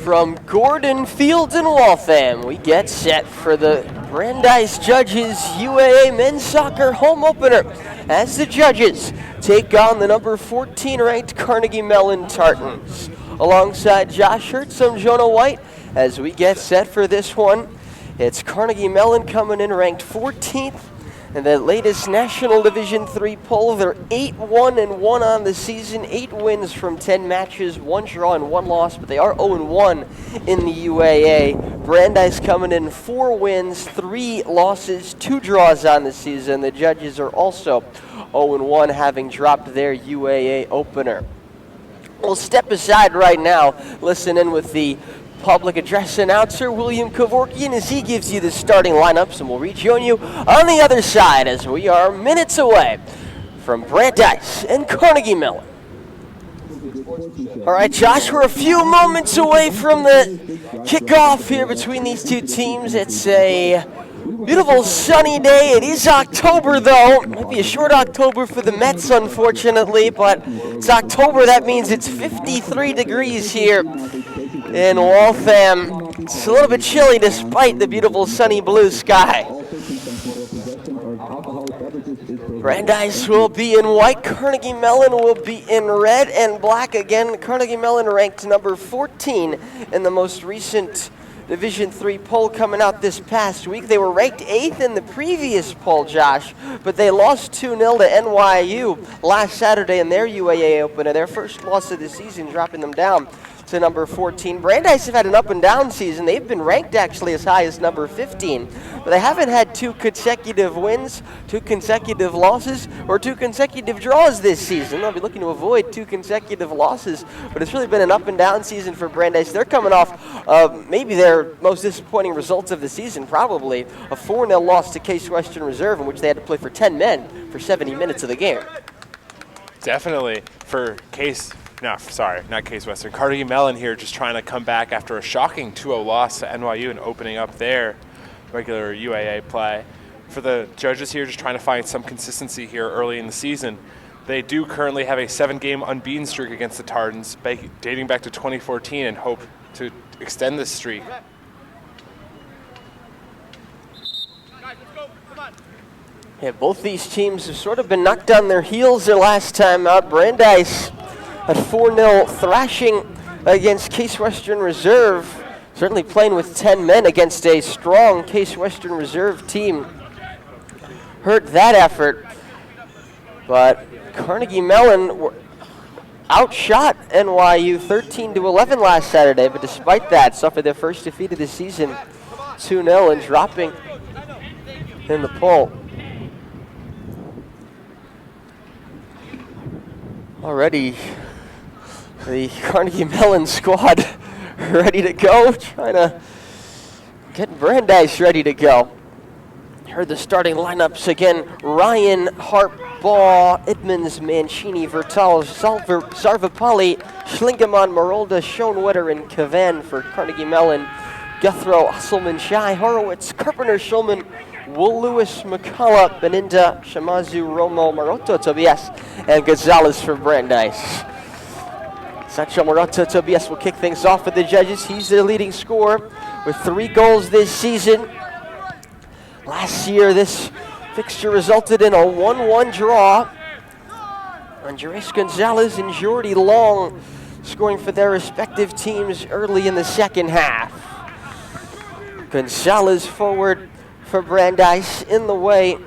From Gordon Field in Waltham, we get set for the Brandeis Judges UAA men's soccer home opener as the Judges take on the number 14 ranked Carnegie Mellon Tartans. Alongside Josh Hertz, I'm Jonah White as we get set for this one. It's Carnegie Mellon coming in ranked 14th. In the latest National Division III poll, they're 8-1-1 on the season, 8 wins from 10 matches, 1 draw and 1 loss, but they are 0-1 in the UAA. Brandeis coming in 4 wins, 3 losses, 2 draws on the season. The Judges are also 0-1, having dropped their UAA opener. We'll step aside right now, listen in with the public address announcer William Kevorkian as he gives you the starting lineups, and we'll rejoin you on the other side as we are minutes away from Brandeis and Carnegie Mellon. All right, Josh, we're a few moments away from the kickoff here between these two teams. It's a beautiful sunny day. It is October, though. It might be a short October for the Mets, unfortunately, but it's October. That means it's 53 degrees here in Waltham. It's a little bit chilly despite the beautiful sunny blue sky. Brandeis will be in white. Carnegie Mellon will be in red and black. Again, Carnegie Mellon ranked number 14 in the most recent Division III poll coming out this past week. They were ranked 8th in the previous poll, Josh, but they lost 2-0 to NYU last Saturday in their UAA opener, their first loss of the season, dropping them down to number 14. Brandeis have had an up-and-down season. They've been ranked actually as high as number 15, but they haven't had 2 consecutive wins, 2 consecutive losses, or 2 consecutive draws this season. They'll be looking to avoid 2 consecutive losses, but it's really been an up-and-down season for Brandeis. They're coming off maybe their most disappointing results of the season, probably a 4-0 loss to Case Western Reserve, in which they had to play for 10 men for 70 minutes of the game. Definitely for not Case Western. Carnegie Mellon here just trying to come back after a shocking 2-0 loss to NYU and opening up their regular UAA play. For the Judges here, just trying to find some consistency here early in the season. They do currently have a 7-game unbeaten streak against the Tartans, dating back to 2014, and hope to extend this streak. Yeah, both these teams have sort of been knocked on their heels their last time out. Brandeis a 4-0 thrashing against Case Western Reserve, certainly playing with 10 men against a strong Case Western Reserve team. Hurt that effort, but Carnegie Mellon outshot NYU 13-11 last Saturday, but despite that, suffered their first defeat of the season, 2-0, and dropping in the poll. Already, the Carnegie Mellon squad ready to go, trying to get Brandeis ready to go. Heard the starting lineups again. Ryan, Hartbaugh, Edmonds, Mancini, Vertal, Sarvapalli, Schlingemann, Marolda, Schoenwetter, and Cavan for Carnegie Mellon. Guthrow, Usselman, Shai, Horowitz, Carpenter, Schulman, Wool, Lewis, McCullough, Beninda, Shamazu, Romo, Maroto, Tobias, and Gonzalez for Brandeis. Sancho Maroto Tobias will kick things off for the Judges. He's their leading scorer with 3 goals this season. Last year, this fixture resulted in a 1-1 draw. Andres Gonzalez and Jordy Long scoring for their respective teams early in the second half. Gonzalez forward for Brandeis. In the way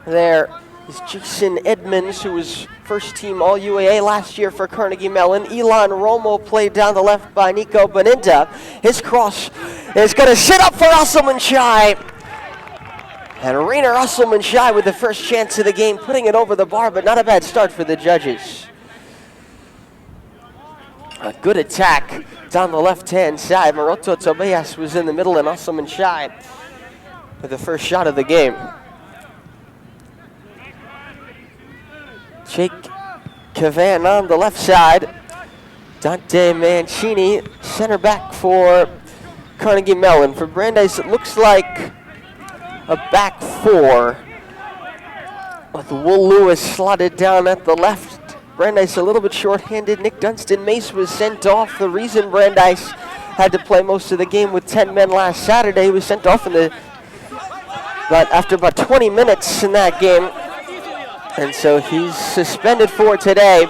there is Jason Edmonds, who was first team All-UAA last year for Carnegie Mellon. Elon Romo played down the left by Nico Beninda. His cross is going to sit up for Usselman Shai. And Rainer Usselman Shai with the first chance of the game, putting it over the bar, but not a bad start for the Judges. A good attack down the left-hand side. Maroto Tobias was in the middle, and Usselman Shai with the first shot of the game. Jake Cavan on the left side. Dante Mancini, center back for Carnegie Mellon. For Brandeis, it looks like a back 4 with Wool Lewis slotted down at the left. Brandeis a little bit short-handed. Nick Dunstan-Mace was sent off. The reason Brandeis had to play most of the game with 10 men last Saturday. He was sent off after about 20 minutes in that game. And so he's suspended for today.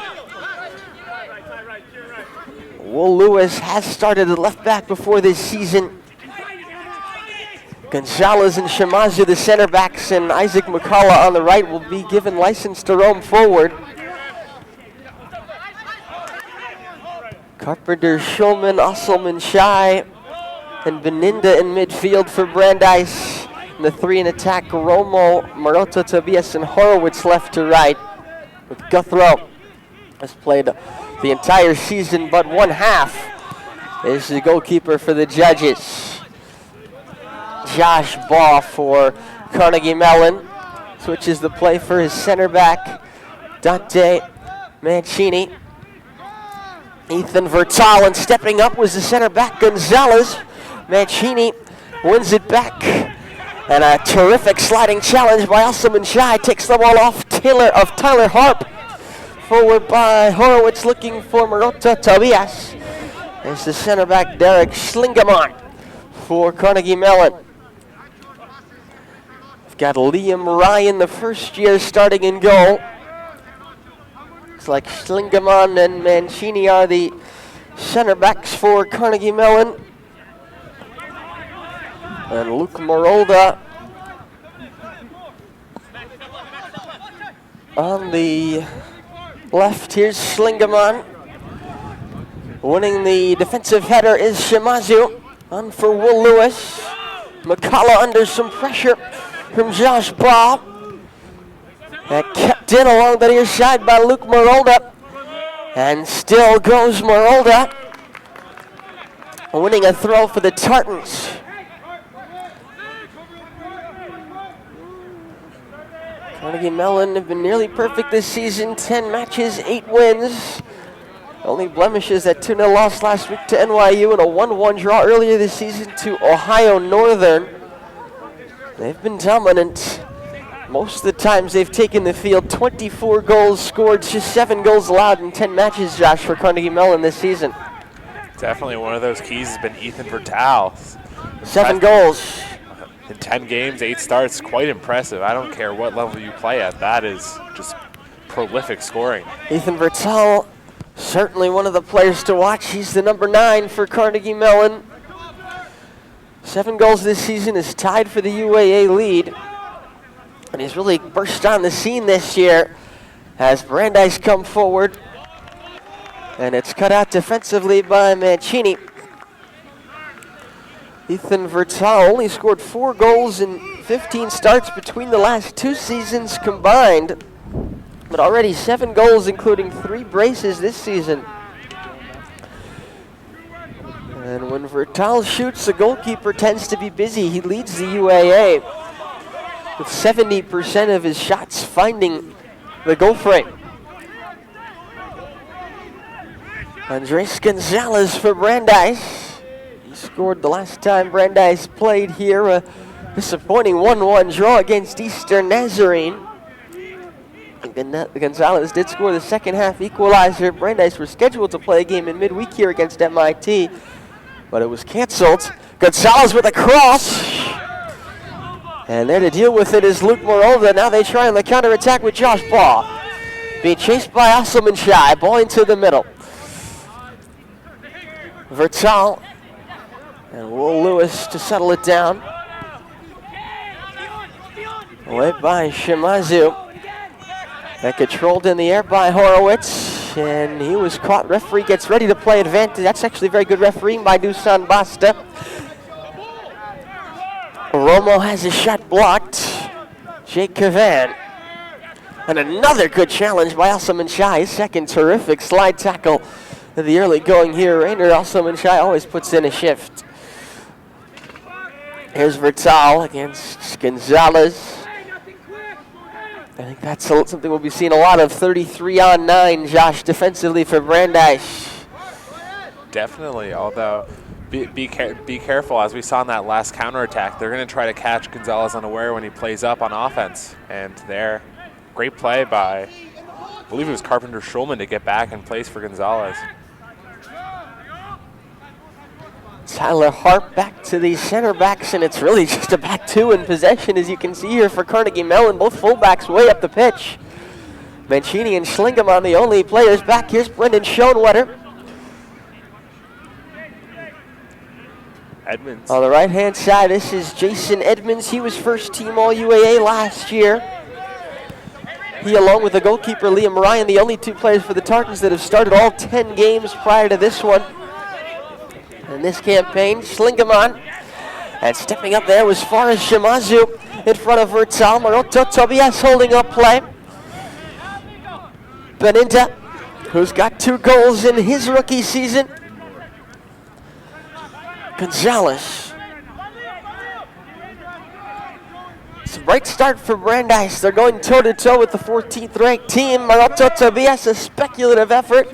Will Lewis has started at left back before this season. Gonzalez and Shimazu, the center backs, and Isaac McCullough on the right will be given license to roam forward. Carpenter, Schulman, Osselman, Shai, and Beninda in midfield for Brandeis. And the three in attack, Romo, Marotta, Tobias, and Horowitz left to right. With Guthrow has played the entire season but one half. Is the goalkeeper for the Judges. Josh Baugh for Carnegie Mellon switches the play for his center back, Dante Mancini. Ethan Vertal, and stepping up was the center back, Gonzalez. Mancini wins it back. And a terrific sliding challenge by Osselman Shai takes the ball off Tyler Harp. Forward by Horowitz looking for Marotta Tobias. There's the center back, Derek Schlingerman for Carnegie Mellon. We've got Liam Ryan, the first year, starting in goal. Looks like Schlingerman and Mancini are the center backs for Carnegie Mellon. And Luke Morolda on the left. Here's Schlingerman. Winning the defensive header is Shimazu. On for Will Lewis. McCullough under some pressure from Josh Baugh. That kept in along the near side by Luke Morolda. And still goes Morolda. Winning a throw for the Tartans. Carnegie Mellon have been nearly perfect this season. 10 matches, 8 wins. Only blemishes, that 2-0 loss last week to NYU and a 1-1 draw earlier this season to Ohio Northern. They've been dominant. Most of the times they've taken the field. 24 goals scored, just 7 goals allowed in 10 matches, Josh, for Carnegie Mellon this season. Definitely one of those keys has been Ethan Vertal. 7 goals. In 10 games, 8 starts, quite impressive. I don't care what level you play at. That is just prolific scoring. Ethan Vertal, certainly one of the players to watch. He's the number 9 for Carnegie Mellon. 7 goals this season, is tied for the UAA lead. And he's really burst on the scene this year as Brandeis come forward. And it's cut out defensively by Mancini. Ethan Vertal only scored 4 goals in 15 starts between the last 2 seasons combined, but already 7 goals, including 3 braces this season. And when Vertal shoots, the goalkeeper tends to be busy. He leads the UAA with 70% of his shots finding the goal frame. Andres Gonzalez for Brandeis. He scored the last time Brandeis played here, a disappointing 1-1 draw against Eastern Nazarene. Gonzalez did score the second half equalizer. Brandeis were scheduled to play a game in midweek here against MIT, but it was canceled. Gonzalez with a cross. And there to deal with it is Luke Morolda. Now they try on the counterattack with Josh Baugh. Being chased by Osselman Shai. Ball into the middle. Vertal and Will Lewis to settle it down. Away by Shimazu. That controlled in the air by Horowitz. And he was caught. Referee gets ready to play advantage. That's actually very good refereeing by Dusan Basta. Romo has his shot blocked. Jake Cavan. And another good challenge by Osselman Shai. His second terrific slide tackle of the early going here. Rainer Osselman Shai always puts in a shift. Here's Vertal against Gonzalez. I think that's something we'll be seeing a lot of. 33-on-9, Josh, defensively for Brandeis. Definitely, although be careful. As we saw in that last counterattack, they're going to try to catch Gonzalez unaware when he plays up on offense. And there, great play by, I believe it was Carpenter Schulman to get back in place for Gonzalez. Tyler Harp back to the center backs, and it's really just a back two in possession, as you can see here for Carnegie Mellon. Both fullbacks way up the pitch. Mancini and Schlingemann the only players back. Here's Brendan Schoenwetter. Edmonds. On the right-hand side, this is Jason Edmonds. He was first team All-UAA last year. He, along with the goalkeeper Liam Ryan, the only two players for the Tartans that have started all 10 games prior to this one. In this campaign, Schlingemann. And stepping up there was Faris Shimazu in front of Vertal. Maroto Tobias holding up play. Beninta, who's got 2 goals in his rookie season. Gonzalez. It's a bright start for Brandeis. They're going toe-to-toe with the 14th ranked team. Maroto Tobias, a speculative effort.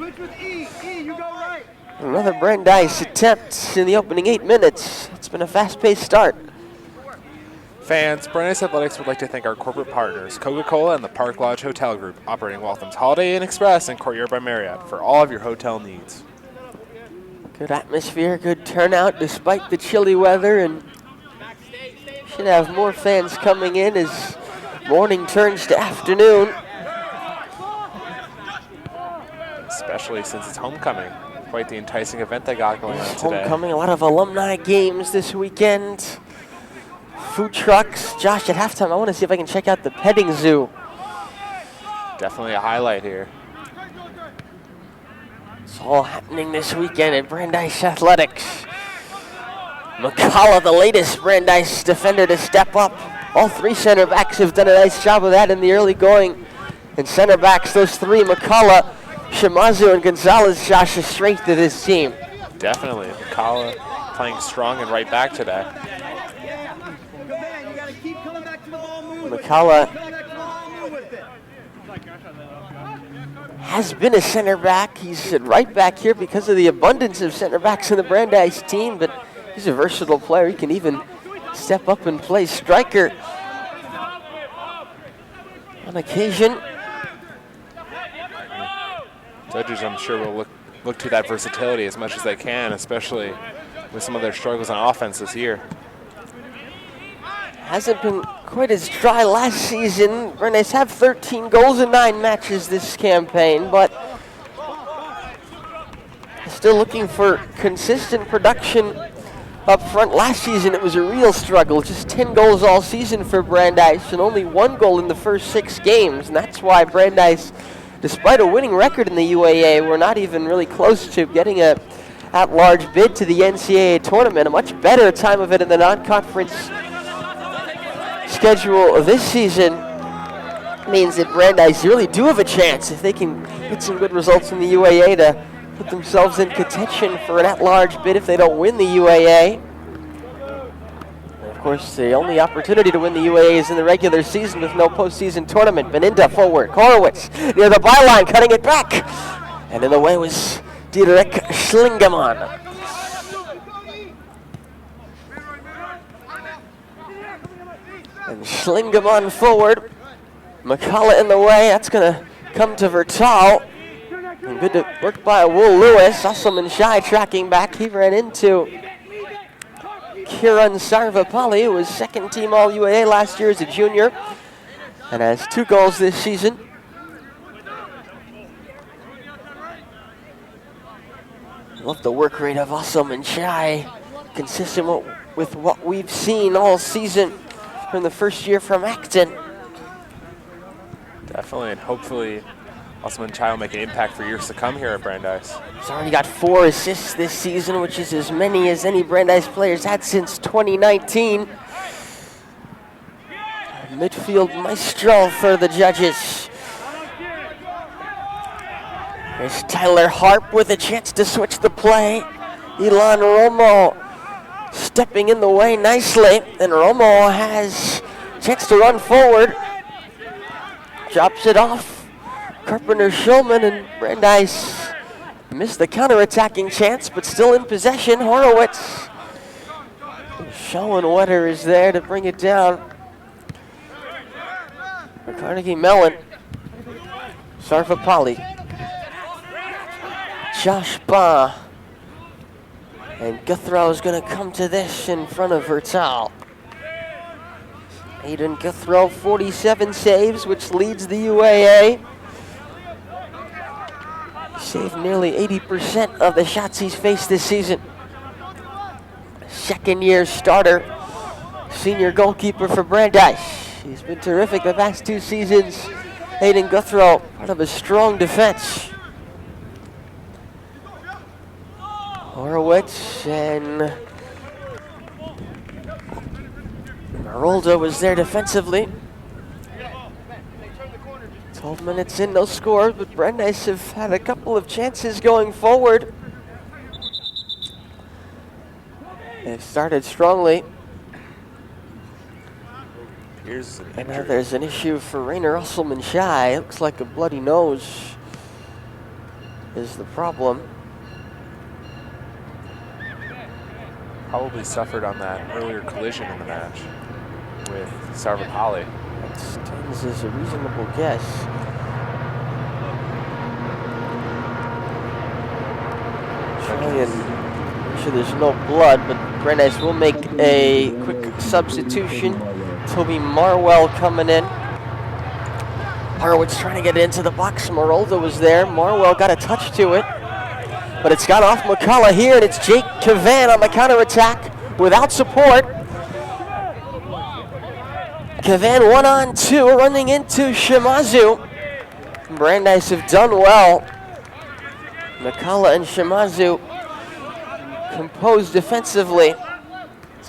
Another Brandeis attempt in the opening 8 minutes. It's been a fast-paced start. Fans, Brandeis Athletics would like to thank our corporate partners, Coca-Cola and the Park Lodge Hotel Group, operating Waltham's Holiday Inn Express and Courtyard by Marriott for all of your hotel needs. Good atmosphere, good turnout despite the chilly weather, and should have more fans coming in as morning turns to afternoon. Especially since it's homecoming. Quite the enticing event they got going on today. Homecoming, a lot of alumni games this weekend. Food trucks. Josh, at halftime, I want to see if I can check out the petting zoo. Definitely a highlight here. It's all happening this weekend at Brandeis Athletics. McCullough, the latest Brandeis defender to step up. All 3 center backs have done a nice job of that in the early going. And center backs, those 3, McCullough, Shimazu, and Gonzalez, Josh, is strength to this team. Definitely. McCullough playing strong and right back today. McCullough has been a center back. He's at right back here because of the abundance of center backs in the Brandeis team, but he's a versatile player. He can even step up and play striker on occasion. Judges, I'm sure, will look to that versatility as much as they can, especially with some of their struggles on offense this year. Hasn't been quite as dry last season. Brandeis have 13 goals in 9 matches this campaign, but still looking for consistent production up front. Last season it was a real struggle. Just 10 goals all season for Brandeis and only 1 goal in the first 6 games. And that's why Brandeis, despite a winning record in the UAA, we're not even really close to getting a at-large bid to the NCAA tournament. A much better time of it in the non-conference schedule this season means that Brandeis really do have a chance, if they can get some good results in the UAA, to put themselves in contention for an at-large bid if they don't win the UAA. And of course, the only opportunity to win the UAA is in the regular season with no postseason tournament. Beninta forward, Horowitz near the byline, cutting it back. And in the way was Diederik Schlingemann. And Schlingemann forward. McCullough in the way. That's going to come to Vertal. And good work by Will Lewis. Usselman Shai tracking back. He ran into Kiran Sarvapalli, who was second team All-UAA last year as a junior and has 2 goals this season. Love the work rate of Usselman Shai. Consistent with what we've seen all season from the first year from Acton. Definitely, and hopefully Usman Chai will make an impact for years to come here at Brandeis. He's already got 4 assists this season, which is as many as any Brandeis players had since 2019. Midfield maestro for the judges. There's Tyler Harp with a chance to switch the play. Ilan Romo stepping in the way nicely, and Romo has a chance to run forward. Drops it off. Carpenter Schulman, and Brandeis missed the counter-attacking chance, but still in possession. Horowitz. Schoenwetter is there to bring it down. For Carnegie Mellon. Sarvapalli. Josh Ba. And Guthrow is going to come to this in front of Vertal. Aiden Guthrow, 47 saves, which leads the UAA. Saved nearly 80% of the shots he's faced this season. Second-year starter, senior goalkeeper for Brandeis. He's been terrific the past 2 seasons. Aiden Guthrow, part of a strong defense. Horowitz and Marolda was there defensively. 12 minutes in, no score, but Brandeis have had a couple of chances going forward. They've started strongly. And now there's an issue for Rainer Usselman-Schei. Looks like a bloody nose is the problem. Probably suffered on that earlier collision in the match with Sarvapalli. That stands as a reasonable guess. Try and make sure there's no blood, but Brandeis will make a quick substitution. Toby Marwell coming in. Horowitz trying to get it into the box. Marolda was there. Marwell got a touch to it, but it's got off McCullough here, and it's Jake Cavan on the counterattack without support. Cavan 1-on-2, running into Shimazu. Brandeis have done well. McCullough and Shimazu composed defensively.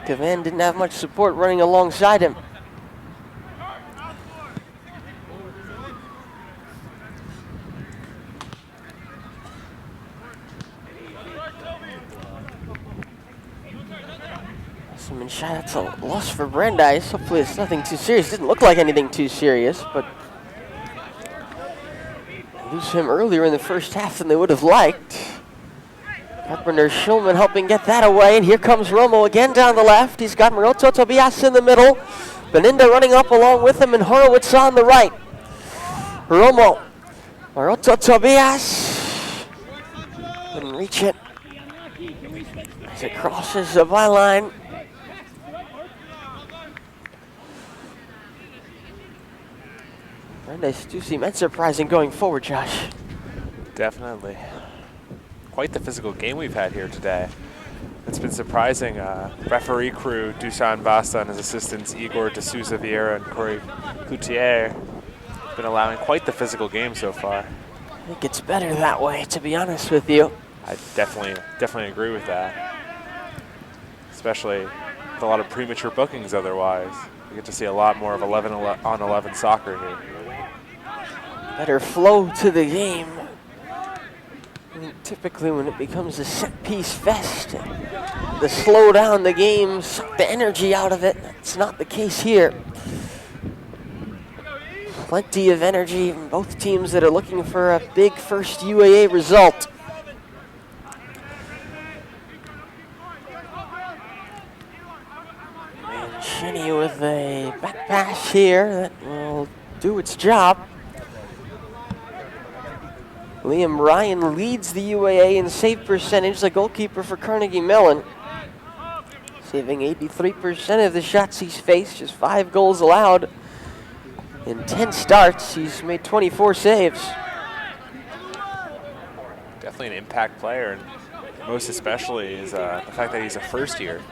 Cavan didn't have much support running alongside him. That's a loss for Brandeis. Hopefully it's nothing too serious. Didn't look like anything too serious, but lose him earlier in the first half than they would have liked. Carpenter Schulman helping get that away, and here comes Romo again down the left. He's got Maroto Tobias in the middle. Beninda running up along with him, and Horowitz on the right. Romo, Maroto Tobias, couldn't reach it as it crosses the byline. Brandeis do seem unsurprising going forward, Josh. Definitely. Quite the physical game we've had here today. It's been surprising. Referee crew, Dusan Basta and his assistants, Igor De Souza Vieira and Corey Cloutier, been allowing quite the physical game so far. I think it's better that way, to be honest with you. I definitely agree with that. Especially with a lot of premature bookings otherwise. You get to see a lot more of 11-on-11 soccer here. Better flow to the game. I mean, typically when it becomes a set-piece fest, to slow down the game, suck the energy out of it. That's not the case here. Plenty of energy from both teams that are looking for a big first UAA result. Mancini with a back pass here that will do its job. Liam Ryan leads the UAA in save percentage, the goalkeeper for Carnegie Mellon. Saving 83% of the shots he's faced, just 5 goals allowed. In 10 starts, he's made 24 saves. Definitely an impact player, and most especially is the fact that he's a first year.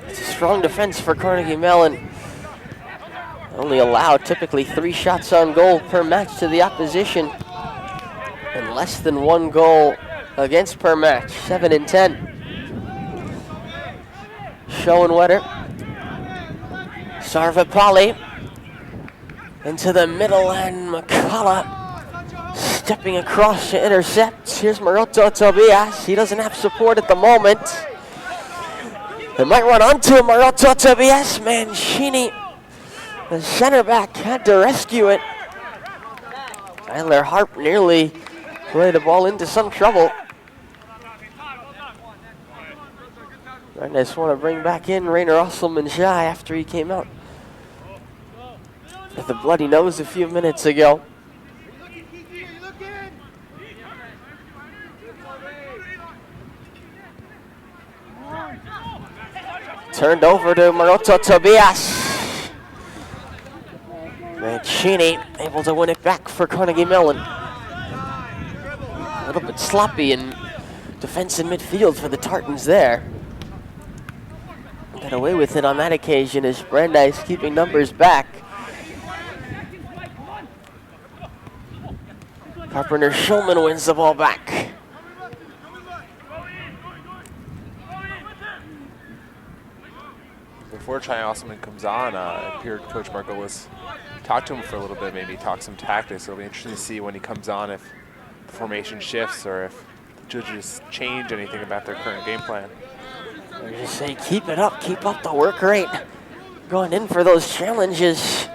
It's a strong defense for Carnegie Mellon. Only allowed typically 3 shots on goal per match to the opposition, and less than 1 goal against per match, 7 and 10. Schoenwetter, Sarvapalli into the middle, and McCullough stepping across to intercept. Here's Maroto Tobias. He doesn't have support at the moment. They might run onto Maroto Tobias. Mancini, the center back, had to rescue it. Tyler Harp nearly played the ball into some trouble. Brandeis want to bring back in Rainer Usselman-Schei after he came out with a bloody nose a few minutes ago. Turned over to Maroto Tobias. Mancini able to win it back for Carnegie Mellon. A little bit sloppy in defense and midfield for the Tartans there. Got away with it on that occasion as Brandeis keeping numbers back. Carpenter Schulman wins the ball back. Before Chai Osman comes on, it appeared Coach Margolis talked to him for a little bit, maybe talk some tactics. It'll be interesting to see when he comes on if the formation shifts or if the judges change anything about their current game plan. I just say keep it up, keep up the work rate. Going in for those challenges.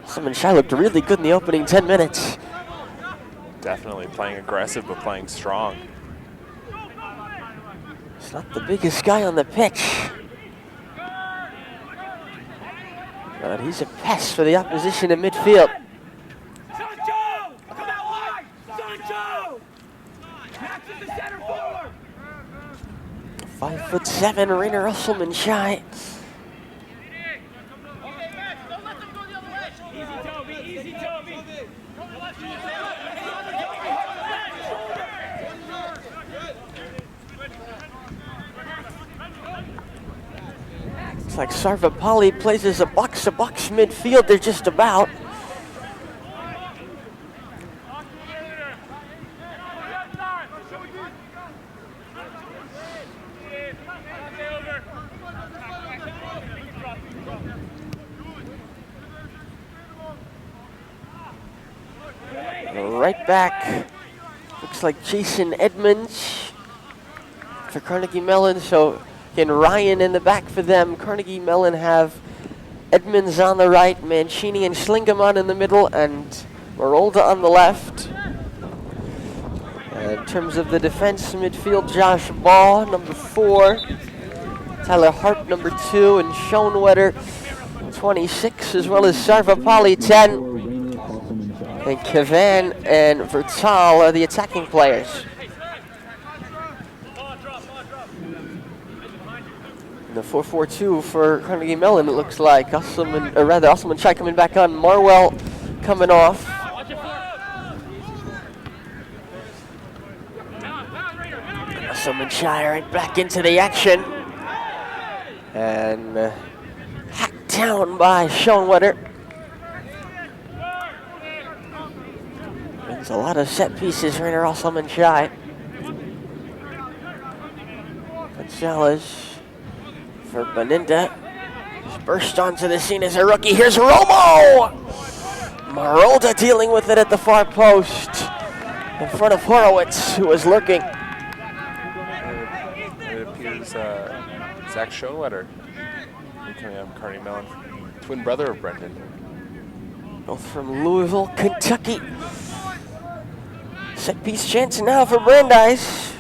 Osman Shai looked really good in the opening 10 minutes. Definitely playing aggressive, but playing strong. He's not the biggest guy on the pitch, but he's a pest for the opposition in midfield. 5'7", Rainer Usselman Shai. Looks like Sarvapalli plays as a box-to-box midfielder just about. Right back, looks like Jason Edmonds for Carnegie Mellon. So again, Ryan in the back for them. Carnegie Mellon have Edmonds on the right, Mancini and Schlingemann in the middle, and Marolda on the left. In terms of the defense, midfield, Josh Ball, number 4. Tyler Hart, number 2, and Schoenwetter, 26, as well as Sarvapalli, 10. And Kavan and Vertal are the attacking players. And the 4-4-2 for Carnegie Mellon, it looks like. Usselman Shai coming back on. Marwell coming off. Usselman Shai right back into the action. And hacked down by Schoenwetter. There's a lot of set pieces, Rainer Usselman Shai. Gonzalez for Beninda. Just burst onto the scene as a rookie. Here's Romo! Marolda dealing with it at the far post in front of Horowitz, who was lurking. It appears Zach Schoenwetter coming out of Carnegie Mellon, twin brother of Brendan. Both from Louisville, Kentucky. Set piece chance now for Brandeis,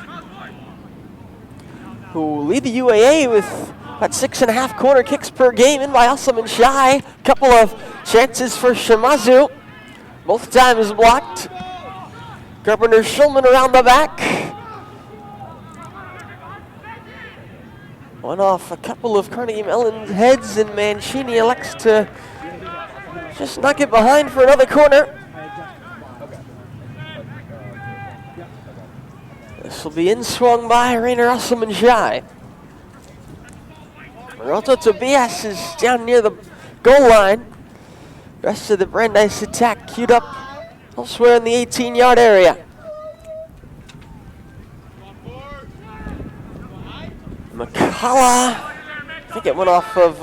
who lead the UAA with about 6.5 corner kicks per game in by Usselman Shai. Couple of chances for Shimazu, both times blocked. Carpenter Schulman around the back. One off a couple of Carnegie Mellon heads, and Mancini elects to just knock it behind for another corner. This will be in-swung by Rainer Usselman Shai. Maroto Tobias is down near the goal line. The rest of the Brandeis attack queued up elsewhere in the 18-yard area. McCullough, I think it went off of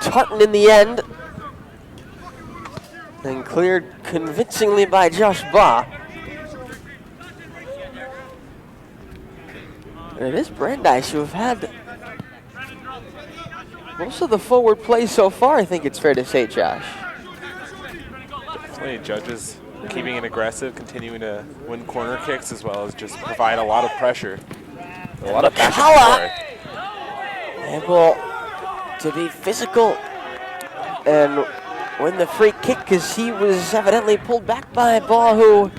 Tartan in the end. And cleared convincingly by Josh Baugh. And it is Brandeis who have had most of the forward play so far, I think it's fair to say, Josh. Definitely judges keeping it aggressive, continuing to win corner kicks, as well as just provide a lot of pressure. A lot of back and forth. Able to be physical and win the free kick, because he was evidently pulled back by Baugh, who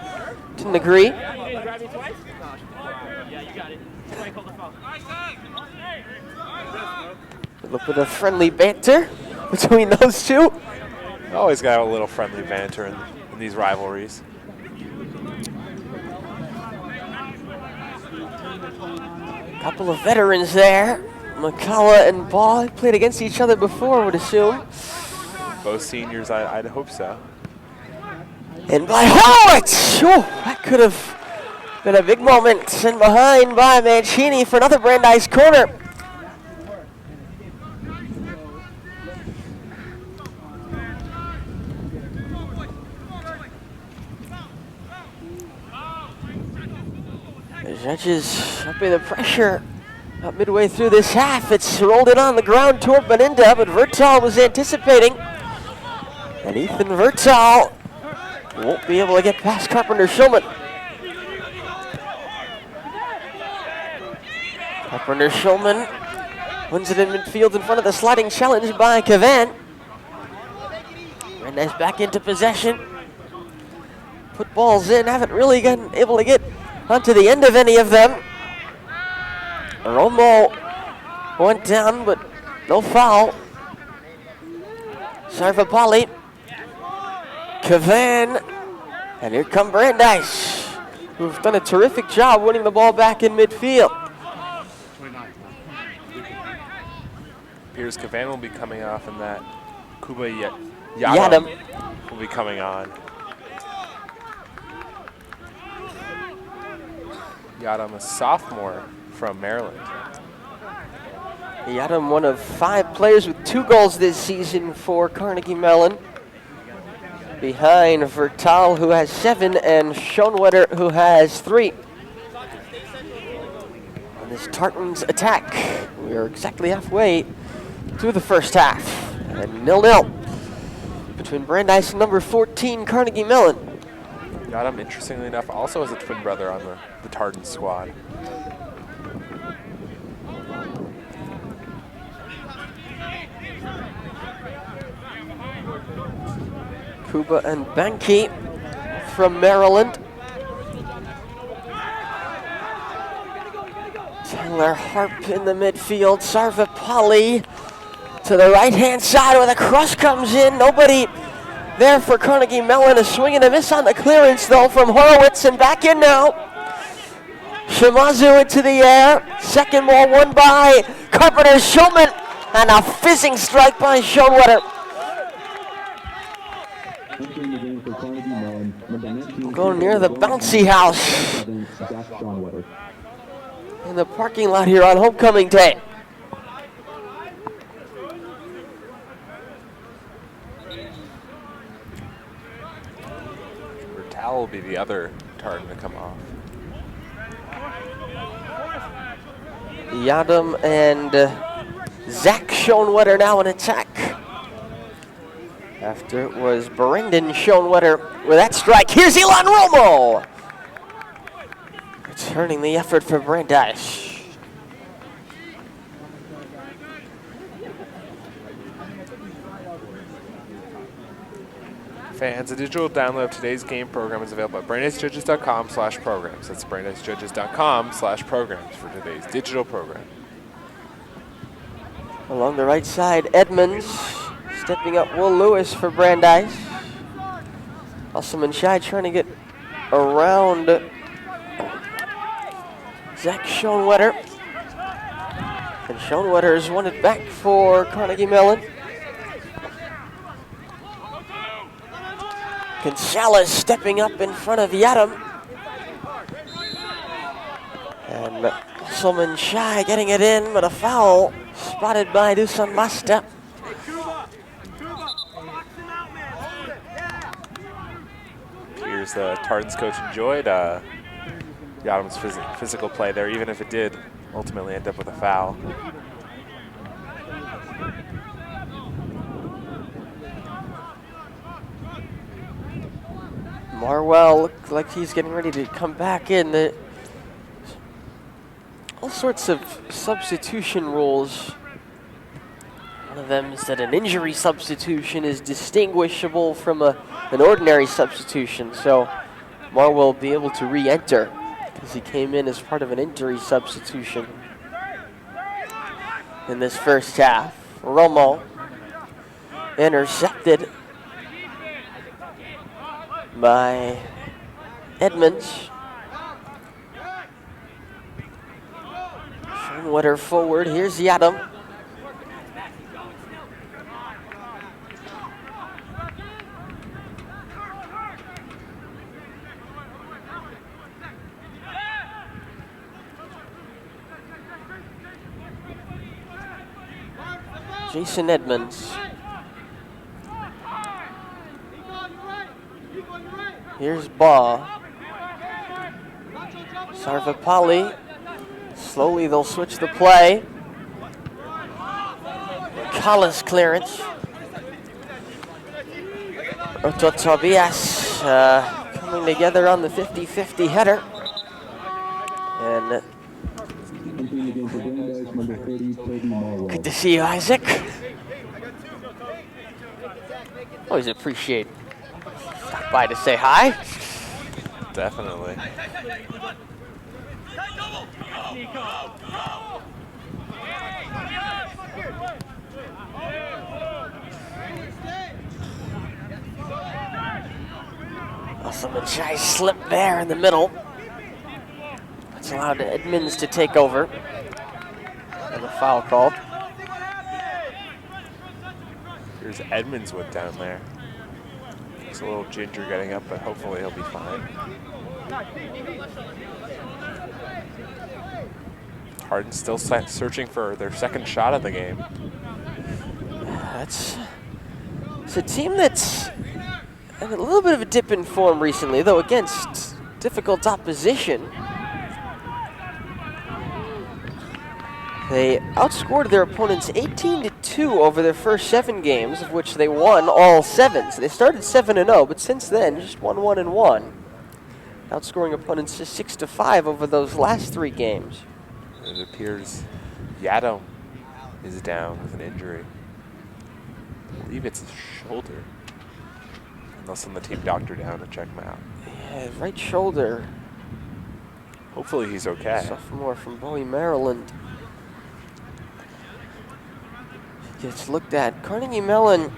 didn't agree. little bit of friendly banter between those two. Always got a little friendly banter in these rivalries. Couple of veterans there. McCullough and Ball played against each other before, I would assume. Both seniors, I'd hope so. And by Horowitz! Oh, that could have been a big moment. Sent behind by Mancini for another Brandeis corner. The judges upping the pressure about midway through this half. It's rolled it on the ground toward Beninda, but Vertal was anticipating. And Ethan Vertal won't be able to get past Carpenter Shulman. Carpenter Shulman wins it in midfield in front of the sliding challenge by Cavan. Brandeis back into possession. Put balls in, haven't really been able to get onto the end of any of them. Romo went down, but no foul. Sarvapalli. Cavan. And here come Brandeis, who've done a terrific job winning the ball back in midfield. Piers Cavan will be coming off, and that Kuba Yadam will be coming on. Yadam, a sophomore from Maryland. Yadam, one of 5 players with 2 goals this season for Carnegie Mellon. Behind Vertal, who has 7, and Schoenwetter, who has 3. On this Tartans attack, we are exactly halfway through the first half. And 0-0 between Brandeis and number 14, Carnegie Mellon. Yadam, interestingly enough, also has a twin brother on the Tartan squad. Kuba and Benke from Maryland. Taylor Harp in the midfield. Sarvapalli to the right-hand side where the cross comes in. Nobody there for Carnegie Mellon. A swing and a miss on the clearance, though, from Horowitz, and back in now. Shimazu into the air. Second ball won by Carpenter Shulman, and a fizzing strike by Schoenwetter. Going near the bouncy house in the parking lot here on homecoming day. Vertal will be the other Tartan to come off. Yadam and Zach Schoenwetter now in attack. After it was Brendan Schoenwetter with that strike. Here's Elon Romo, returning the effort for Brandeis. Fans, a digital download of today's game program is available at brandeisjudges.com/programs. That's brandeisjudges.com/programs for today's digital program. Along the right side, Edmonds. Stepping up, Will Lewis for Brandeis. Usselman Shai trying to get around Zach Schoenwetter. And Schoenwetter has won it back for Carnegie Mellon. Gonzalez stepping up in front of Yadam. And Usselman Shai getting it in, but a foul spotted by Dusan Masta. The Tartans coach enjoyed Yadam's physical play there, even if it did ultimately end up with a foul. Marwell looks like he's getting ready to come back in. All sorts of substitution rules. One of them is that an injury substitution is distinguishable from an ordinary substitution. So Marwell will be able to re-enter because he came in as part of an injury substitution in this first half. Romo intercepted by Edmonds. Schoenwetter forward. Here's Yadam. Jason Edmonds. Here's Baugh. Sarvapalli. Slowly they'll switch the play. Collis clearance. Otto Tobias coming together on the 50-50 header. And good to see you, Isaac. Always appreciate stop by to say hi. Definitely. Some shy slip there in the middle. That's allowed Edmonds to take over. And a foul called. Here's Edmonds with down there. It's a little ginger getting up, but hopefully he'll be fine. Hardin still searching for their second shot of the game. It's a team that's had a little bit of a dip in form recently, though against difficult opposition. They outscored their opponents 18-2 over their first 7 games, of which they won all 7. So they started 7-0, but since then, just 1-1-1. Outscoring opponents just 6-5 over those last 3 games. It appears Yadam is down with an injury. I believe it's his shoulder. And they'll send the team doctor down to check him out. Yeah, right shoulder. Hopefully he's okay. Sophomore from Bowie, Maryland. Gets looked at. Carnegie Mellon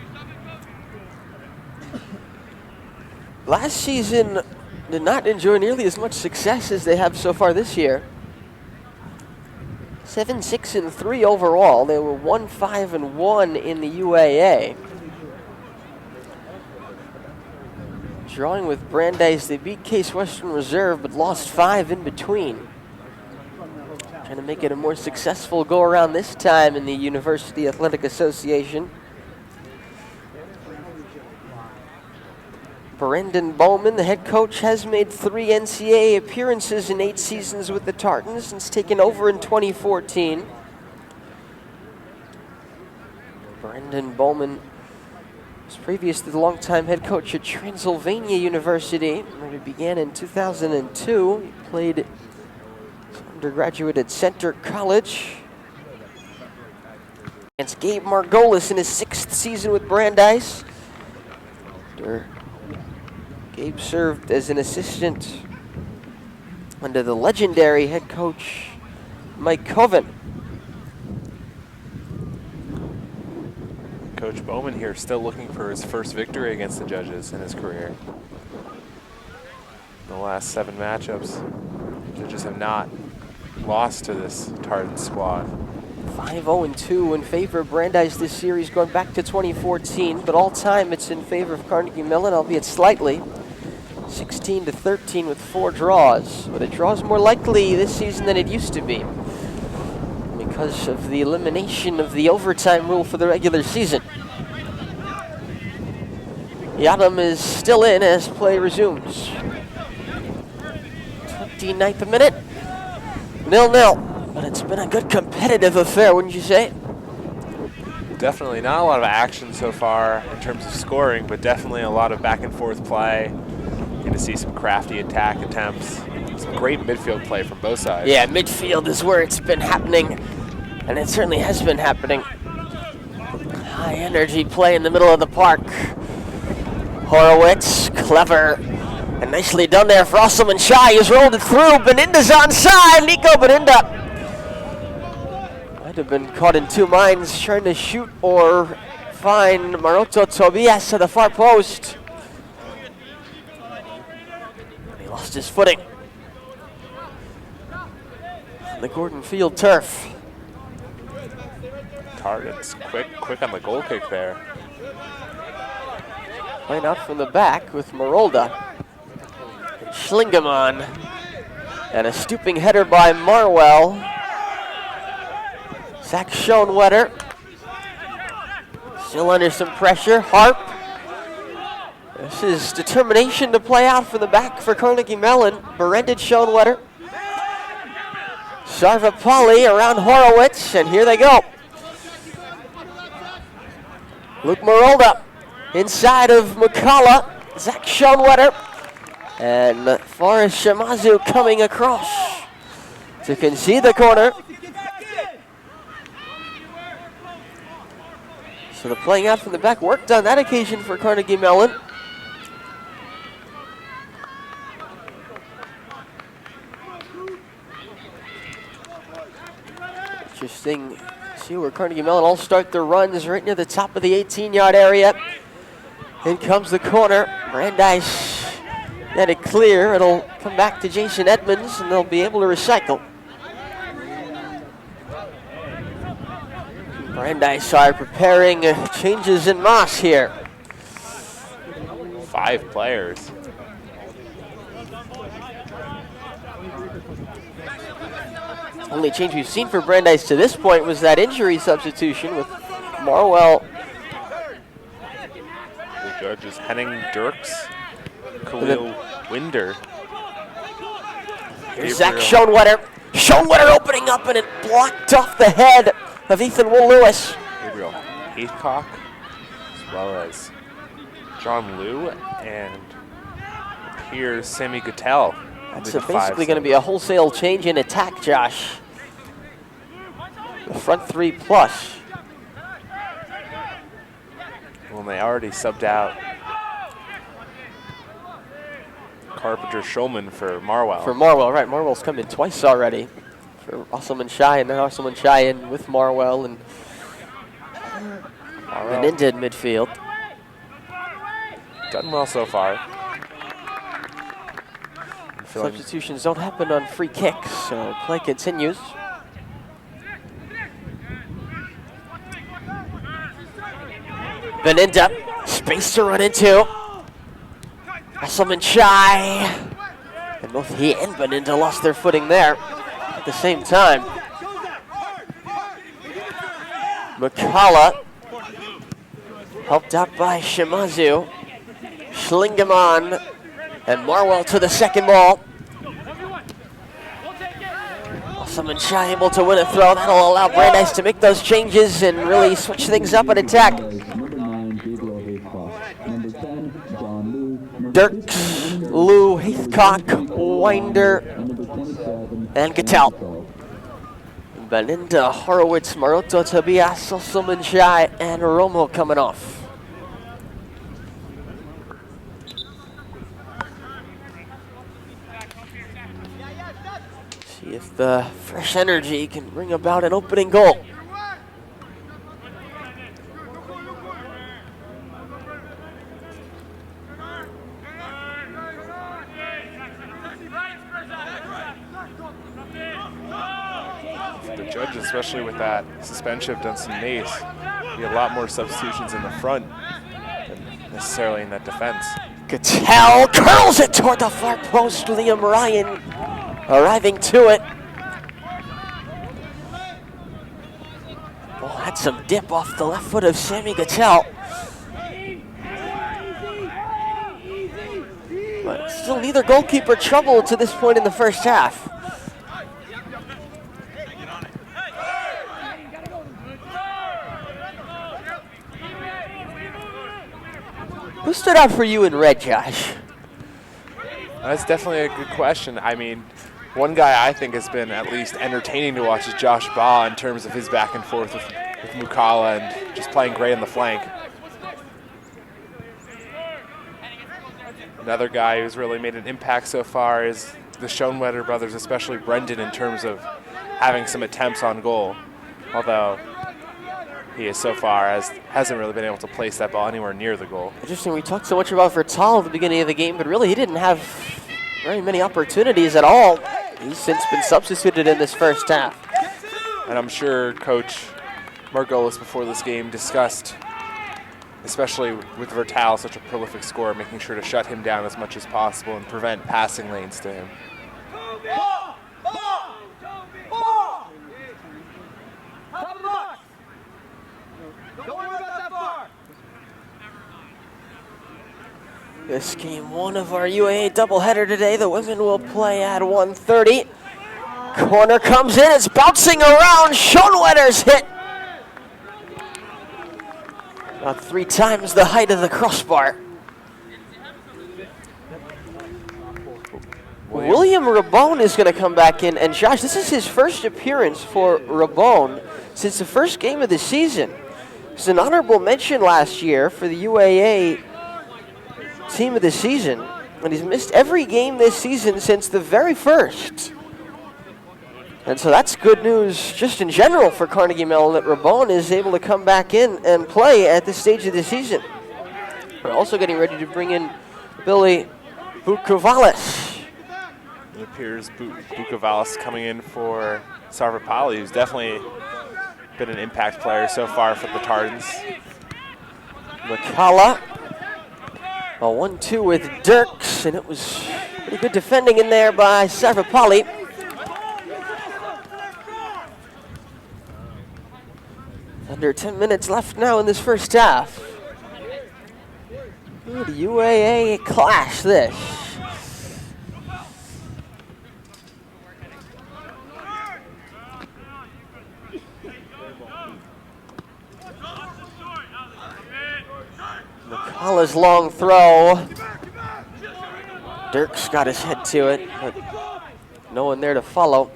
last season did not enjoy nearly as much success as they have so far this year. 7-6-3 overall. They were 1-5-1 in the UAA. Drawing with Brandeis, they beat Case Western Reserve but lost 5 in between. Trying to make it a more successful go-around this time in the University Athletic Association. Brendan Bowman, the head coach, has made 3 NCAA appearances in 8 seasons with the Tartans since taking over in 2014. Brendan Bowman was previously the longtime head coach at Transylvania University, where he began in 2002. He played undergraduate at Center College. Against Gabe Margolis in his 6th season with Brandeis. Gabe served as an assistant under the legendary head coach Mike Coven. Coach Bowman here still looking for his first victory against the Judges in his career. The last 7 matchups, the Judges have not lost to this Tartan squad. 5-0-2 in favor of Brandeis this series going back to 2014, but all time it's in favor of Carnegie Mellon, albeit slightly. 16-13 with 4 draws, but a draw's more likely this season than it used to be because of the elimination of the overtime rule for the regular season. Yadam is still in as play resumes. 29th minute, 0-0, but it's been a good competitive affair, wouldn't you say? Definitely not a lot of action so far in terms of scoring, but definitely a lot of back and forth play. Going to see some crafty attack attempts. Some great midfield play from both sides. Yeah, midfield is where it's been happening, and it certainly has been happening. High energy play in the middle of the park. Horowitz, clever, and nicely done there for Osselman Shai. He's rolled it through. Beninda's onside. Nico Beninda Might have been caught in two minds trying to shoot or find Maroto Tobias at the far post. And he lost his footing on the Gordon Field turf. Target's quick on the goal kick there. Playing out from the back with Marolda. And Schlingemann. And a stooping header by Marwell. Zach Schoenwetter. Still under some pressure. Harp. This is determination to play out from the back for Carnegie Mellon. Berendit Schoenwetter. Sarvapalli around Horowitz, and here they go. Luke Marolda inside of McCullough. Zach Schoenwetter. And Forrest Shimazu coming across to concede the corner. So the playing out from the back worked on that occasion for Carnegie Mellon. Interesting to see where Carnegie Mellon all start their runs right near the top of the 18-yard area. In comes the corner. Brandeis let it clear. It'll come back to Jason Edmonds, and they'll be able to recycle. Brandeis are preparing changes in Moss here. 5 players. Only change we've seen for Brandeis to this point was that injury substitution with Marwell. The judges Henning Dirks, Khalil Winder. Here's Zach Schoenwetter. Schoenwetter opening up, and it blocked off the head of Ethan Wool-Lewis. Gabriel Heathcock, as well as John Liu, and here's Sammy Guttel. That's basically going to be a wholesale change in attack, Josh. The front 3 plus. Well, they already subbed out Carpenter Schulman for Marwell. For Marwell, right. Marwell's come in twice already. For Osselman Shai, and then Osselman Shai in with Marwell and Beninda in midfield. Done well so far. Substitutions don't happen on free kicks, so play continues. Beninda, space to run into. Osselman Shai. And both he and Beninda lost their footing there at the same time. McCullough, helped out by Shimazu. Schlingemann and Marwell to the second ball. Osselman Shai able to win a throw. That'll allow Brandeis to make those changes and really switch things up in attack. Dirks, Lou, Heathcock, Winder, and Guttel. Beninda, Horowitz, Maroto, Tobias, Osselman Shai, and Romo coming off. See if the fresh energy can bring about an opening goal. The judges, especially with that suspension, have done some nace. Be a lot more substitutions in the front than necessarily in that defense. Guttel curls it toward the far post. Liam Ryan arriving to it. Oh, had some dip off the left foot of Sammy Guttel. But still neither goalkeeper trouble to this point in the first half. Who stood out for you in red, Josh? That's definitely a good question. I mean, one guy I think has been at least entertaining to watch is Josh Baugh in terms of his back and forth with Mukala and just playing great on the flank. Another guy who's really made an impact so far is the Schoenwetter brothers, especially Brendan, in terms of having some attempts on goal. although he is so far hasn't really been able to place that ball anywhere near the goal. Interesting, we talked so much about Vertal at the beginning of the game, but really he didn't have very many opportunities at all. He's since been substituted in this first half. And I'm sure Coach Margolis before this game discussed, especially with Vertal, such a prolific scorer, making sure to shut him down as much as possible and prevent passing lanes to him. This game one of our UAA doubleheader today. The women will play at 1:30. Corner comes in, it's bouncing around. Schoenwetter's hit. About 3 times the height of the crossbar. William Rabone is going to come back in, and Josh, this is his first appearance for Rabone since the first game of the season. It's an honorable mention last year for the UAA team of the season, and he's missed every game this season since the very first. And so that's good news just in general for Carnegie Mellon that Rabone is able to come back in and play at this stage of the season. We're also getting ready to bring in Billy Bukovalis. It appears Bukovalis coming in for Sarvapalli, who's definitely been an impact player so far for the Tardans. McCalla. A 1-2 with Dirks, and it was pretty good defending in there by Sarvapalli. Under 10 minutes left now in this first half. Good UAA clash this. McCullough's long throw. Dirks got his head to it, but no one there to follow.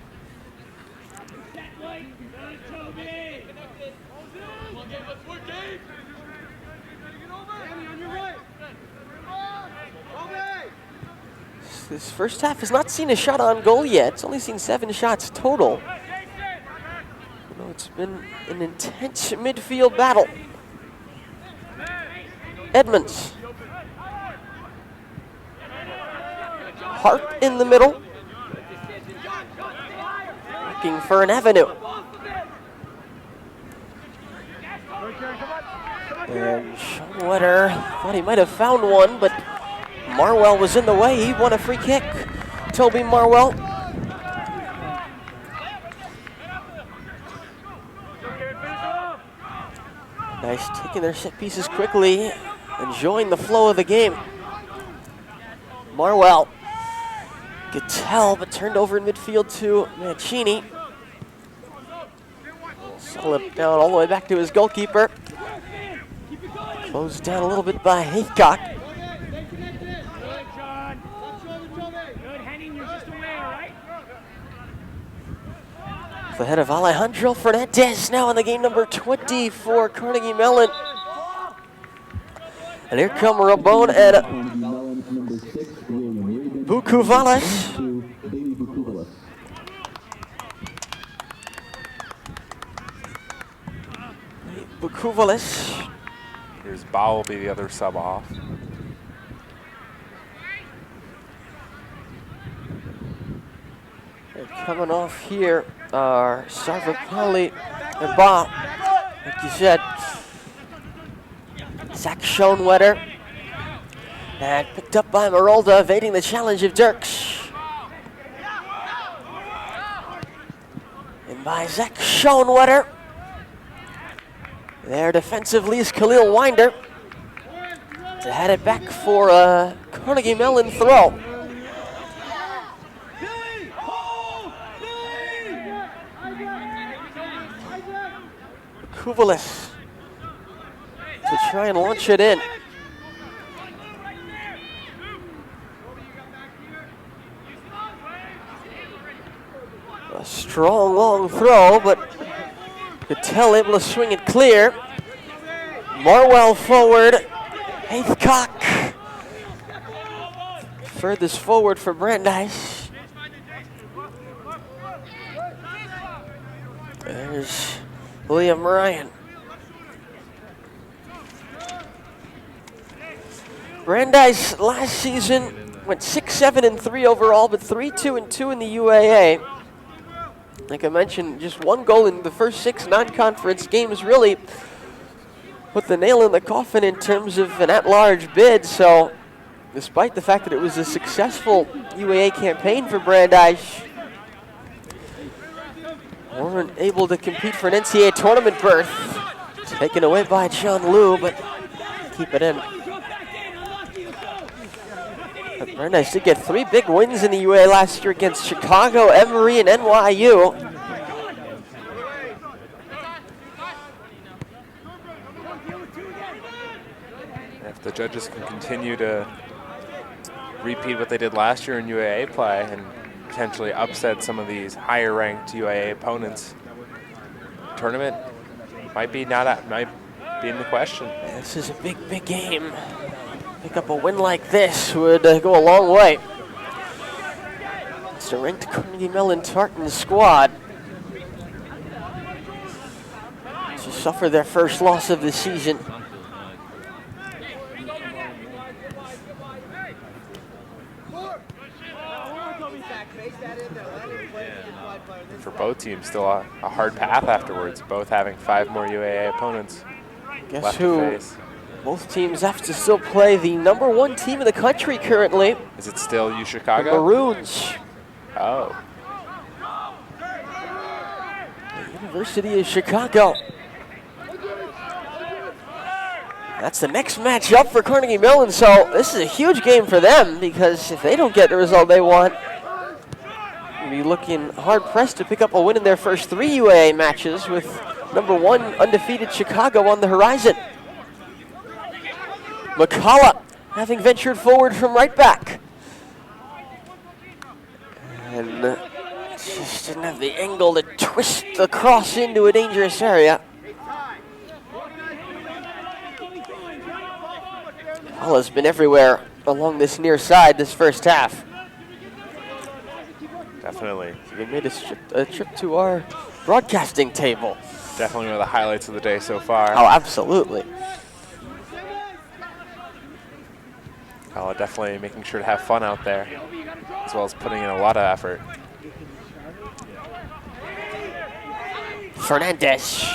This first half has not seen a shot on goal yet. It's only seen 7 shots total. It's been an intense midfield battle. Edmonds. Hart in the middle. Looking for an avenue. And Schoenwetter thought he might have found one, but Marwell was in the way. He won a free kick. Toby Marwell. Nice taking their set pieces quickly, enjoying the flow of the game. Marwell could tell, but turned over in midfield to Mancini. Settle it down all the way back to his goalkeeper. Closed down a little bit by Haycock. The head of Alejandro Fernandez now in the game number 20 for Carnegie Mellon. And here come Rabone and Bukovalis. Bukovalis. Here's Bao will be the other sub off. And coming off here are Sarvapalli and Ba. Like you said, Zach Schoenwetter. And picked up by Marolda, evading the challenge of Dirks. And by Zach Schoenwetter. There defensively is Khalil Winder to head it back for a Carnegie Mellon throw. Kuvalis to try and launch it in. A strong long throw, but Cattell able to swing it clear. Marwell forward. Haycock furthest forward for Brandeis. There's Liam Ryan. Brandeis last season went 6-7-3 overall, but 3-2-2 in the UAA. Like I mentioned, just one goal in the first 6 non-conference games really put the nail in the coffin in terms of an at-large bid. So despite the fact that it was a successful UAA campaign for Brandeis, weren't able to compete for an NCAA tournament berth. Taken away by John Liu, but keep it in. But Brandeis did get 3 big wins in the UAA last year against Chicago, Emory, and NYU. If the judges can continue to repeat what they did last year in UAA play and potentially upset some of these higher-ranked UAA opponents, tournament might be in the question. This is a big, big game. Pick up a win like this would go a long way. It's a ranked Carnegie Mellon Tartan squad to suffer their first loss of the season. For both teams, still a hard path afterwards, both having 5 more UAA opponents left to face. Both teams have to still play the #1 team in the country currently. Is it still UChicago? The Maroons. Oh. The University of Chicago. That's the next match up for Carnegie Mellon, so this is a huge game for them because if they don't get the result they want, they'll be looking hard-pressed to pick up a win in their first 3 UAA matches with #1 undefeated Chicago on the horizon. McCullough having ventured forward from right back. And just didn't have the angle to twist the cross into a dangerous area. McCullough's been everywhere along this near side this first half. Definitely. He made a trip to our broadcasting table. Definitely one of the highlights of the day so far. Oh, absolutely. Definitely making sure to have fun out there, as well as putting in a lot of effort. Fernandez.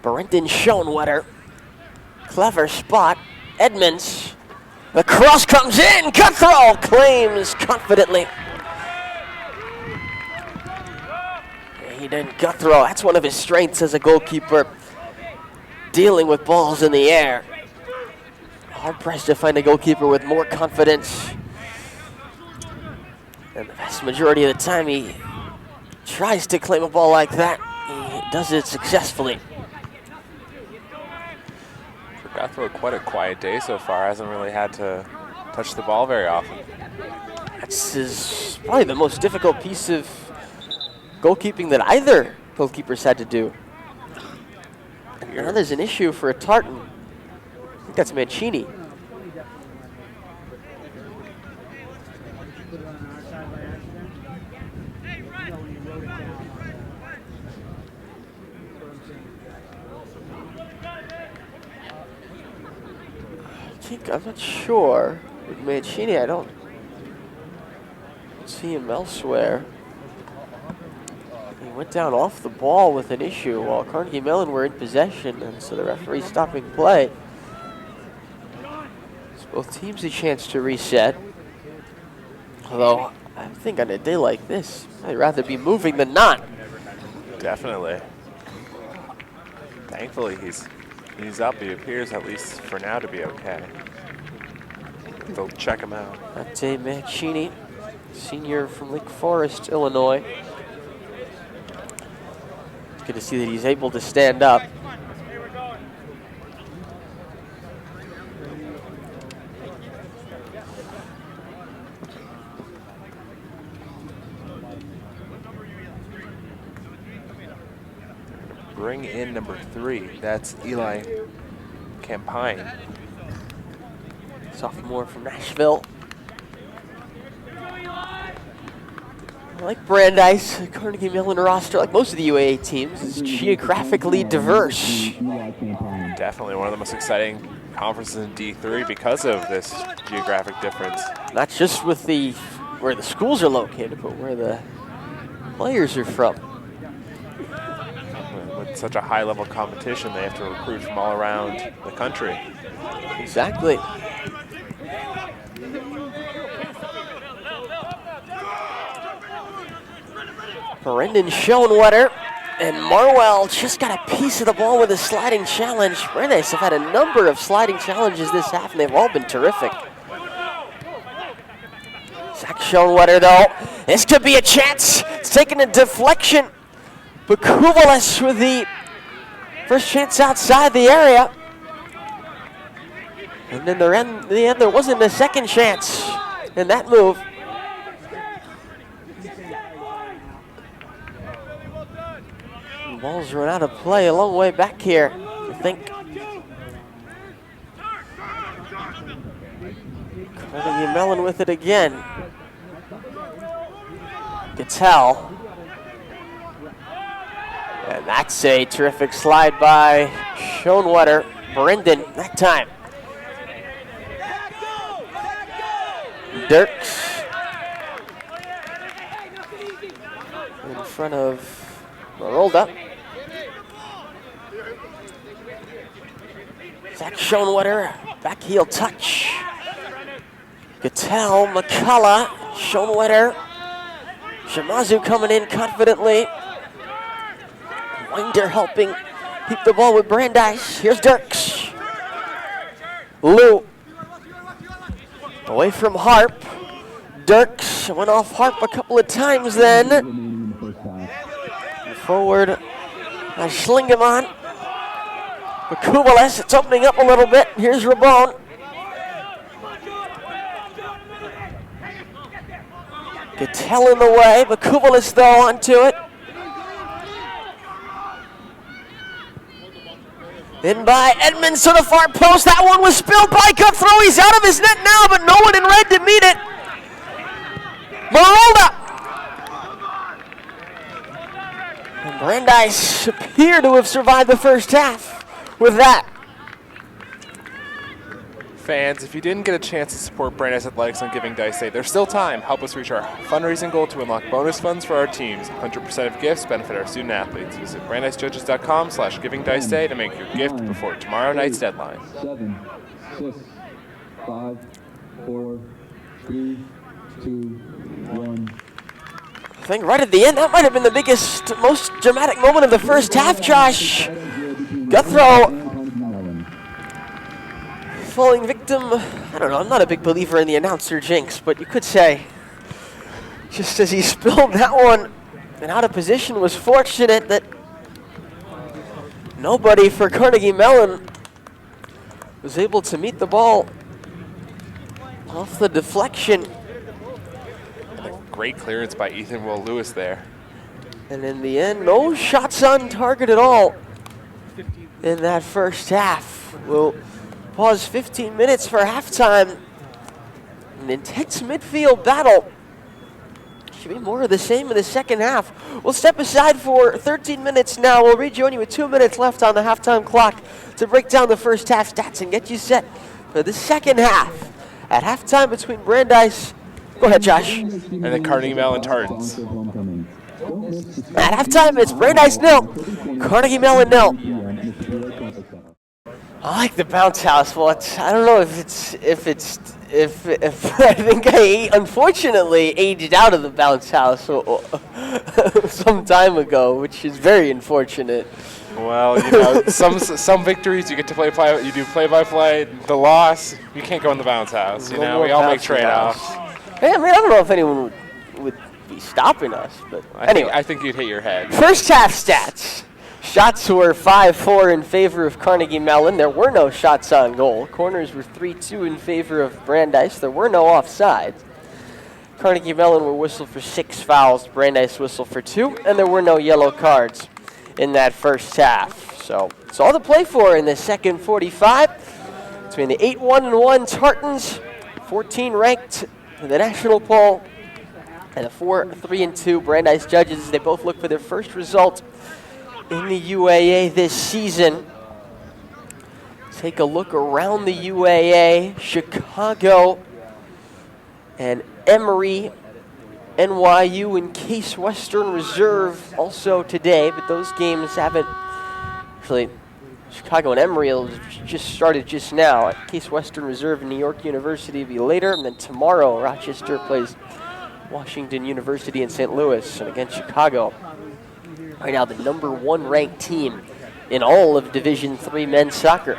Brenton Schoenwetter. Clever spot. Edmonds. The cross comes in. Cutthroat claims confidently. Aiden Guthrow, that's one of his strengths as a goalkeeper. Dealing with balls in the air. Hard pressed to find a goalkeeper with more confidence. And the vast majority of the time he tries to claim a ball like that, he does it successfully. For Guthrow, quite a quiet day so far. Hasn't really had to touch the ball very often. That's probably the most difficult piece of goalkeeping that either goalkeepers had to do. And now there's an issue for a Tartan. I think that's Mancini. I'm not sure. With Mancini, I don't see him elsewhere. He went down off the ball with an issue while Carnegie Mellon were in possession, and so the referee stopping play. It's both teams a chance to reset. Although, I think on a day like this, I'd rather be moving than not. Definitely. Thankfully, he's up. He appears, at least for now, to be okay. They'll check him out. Mate Mancini, senior from Lake Forest, Illinois. It's good to see that he's able to stand up. Bring in number 3. That's Eli Campine. Sophomore from Nashville. Like Brandeis, the Carnegie Mellon roster, like most of the UAA teams, is geographically diverse. Definitely one of the most exciting conferences in D3 because of this geographic difference. Not just with where the schools are located, but where the players are from. With such a high-level competition, they have to recruit from all around the country. Exactly. Brendan Schoenwetter and Marwell just got a piece of the ball with a sliding challenge. Brandeis have had a number of sliding challenges this half, and they've all been terrific. Zach Schoenwetter, though, this could be a chance. It's taking a deflection. But Kuvalis with the first chance outside the area. And then in the end, there wasn't a second chance in that move. The ball's run out of play a long way back here, I think. Carnegie Mellon with it again. Gattell. And that's a terrific slide by Schoenwetter. Brendan that time. Dirks in front of Marolda. Zach Schoenwetter, back heel touch. Gattell, McCullough, Schoenwetter. Shimazu coming in confidently. Winder helping keep the ball with Brandeis. Here's Dirks. Lou. Away from Harp. Dirks went off Harp a couple of times then. Forward by Schlingemann. Kuvalis, it's opening up a little bit. Here's Rabone. Gattell in the way, but Kuvalis though onto it. In by Edmonds to the far post. That one was spilled by Cutthrow. He's out of his net now, but no one in red to meet it. Marolda. And Brandeis appear to have survived the first half with that. Fans, if you didn't get a chance to support Brandeis Athletics on Giving Dice Day, there's still time. Help us reach our fundraising goal to unlock bonus funds for our teams. 100% of gifts benefit our student athletes. Visit BrandisJudges.com/GivingDiceDay to make your gift before tomorrow night's deadline. 7, 6, 5, 4, 3, 2, 1. I think right at the end, that might have been the biggest, most dramatic moment of the first half, Josh. Guthrow falling victim. I don't know, I'm not a big believer in the announcer jinx, but you could say, just as he spilled that one and out of position, was fortunate that nobody for Carnegie Mellon was able to meet the ball off the deflection. Great clearance by Ethan Will Lewis there. And in the end, no shots on target at all in that first half. We'll pause 15 minutes for halftime. An intense midfield battle. Should be more of the same in the second half. We'll step aside for 13 minutes now. We'll rejoin you with 2 minutes left on the halftime clock to break down the first half stats and get you set for the second half. At halftime between Brandeis. Go ahead, Josh. And the Carnegie Mellon Tartans. At halftime, it's Brandeis 0, Carnegie Mellon 0. I like the bounce house. Well, I don't know if I think I unfortunately aged out of the bounce house some time ago, which is very unfortunate. Well, you know, some victories you get to play by play. The loss, you can't go in the bounce house. You know, we all make trade-offs. Hey, I mean, I don't know if anyone would be stopping us, but anyway. I think you'd hit your head. First half stats. Shots were 5-4 in favor of Carnegie Mellon. There were no shots on goal. Corners were 3-2 in favor of Brandeis. There were no offsides. Carnegie Mellon were whistled for 6 fouls. Brandeis whistled for 2, and there were no yellow cards in that first half. So it's all to play for in the second 45 between the 8-1-1 Tartans, 14 ranked in the national poll, And the 4-3-2 Brandeis judges, they both look for their first result in the UAA this season. Take a look around the UAA. Chicago and Emory, NYU and Case Western Reserve also today, but those games haven't actually. Chicago and Emory just started just now. Case Western Reserve and New York University will be later, and then tomorrow Rochester plays Washington University in St. Louis. And again, Chicago, right now the #1 ranked team in all of Division III men's soccer.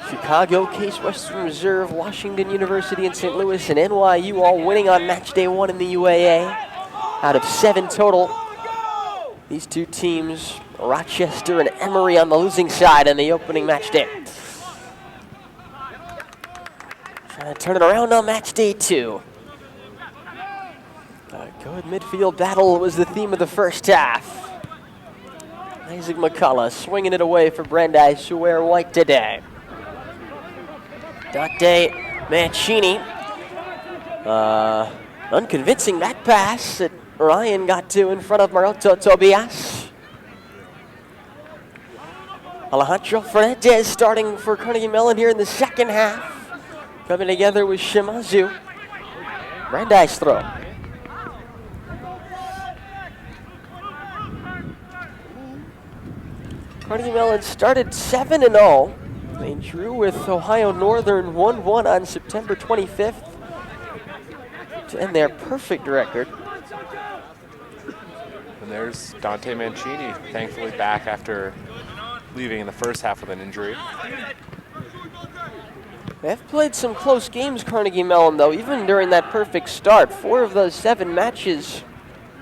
Chicago, Case Western Reserve, Washington University in St. Louis, and NYU all winning on match day 1 in the UAA out of 7 total. These two teams, Rochester and Emory, on the losing side in the opening match day. Trying to turn it around on match day 2. A good midfield battle was the theme of the first half. Isaac McCullough swinging it away for Brandeis, who wear white today. Dante Mancini, unconvincing that pass that Ryan got to in front of Maroto Tobias. Alejandro Fernandez starting for Carnegie Mellon here in the second half. Coming together with Shimazu. Brandeis throw. Carnegie Mellon started 7-0. They drew with Ohio Northern 1-1 on September 25th to end their perfect record. And there's Dante Mancini, thankfully back after leaving in the first half with an injury. They've played some close games, Carnegie Mellon, though, even during that perfect start. 4 of those 7 matches,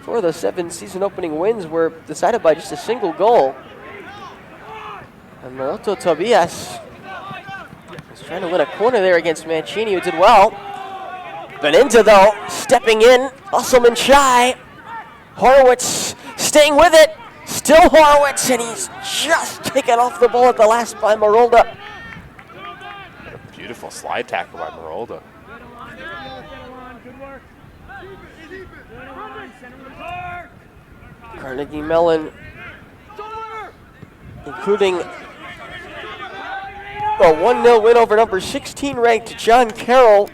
4 of those 7 season opening wins were decided by just a single goal. And Maroto Tobias was trying to win a corner there against Mancini, who did well. Beninda, though, stepping in. Usselman shy. Horowitz staying with it. Still Horowitz, and he's just taken off the ball at the last by Marolda. Beautiful slide tackle by Marolda. Carnegie Mellon, including a 1-0 win over number 16 ranked John Carroll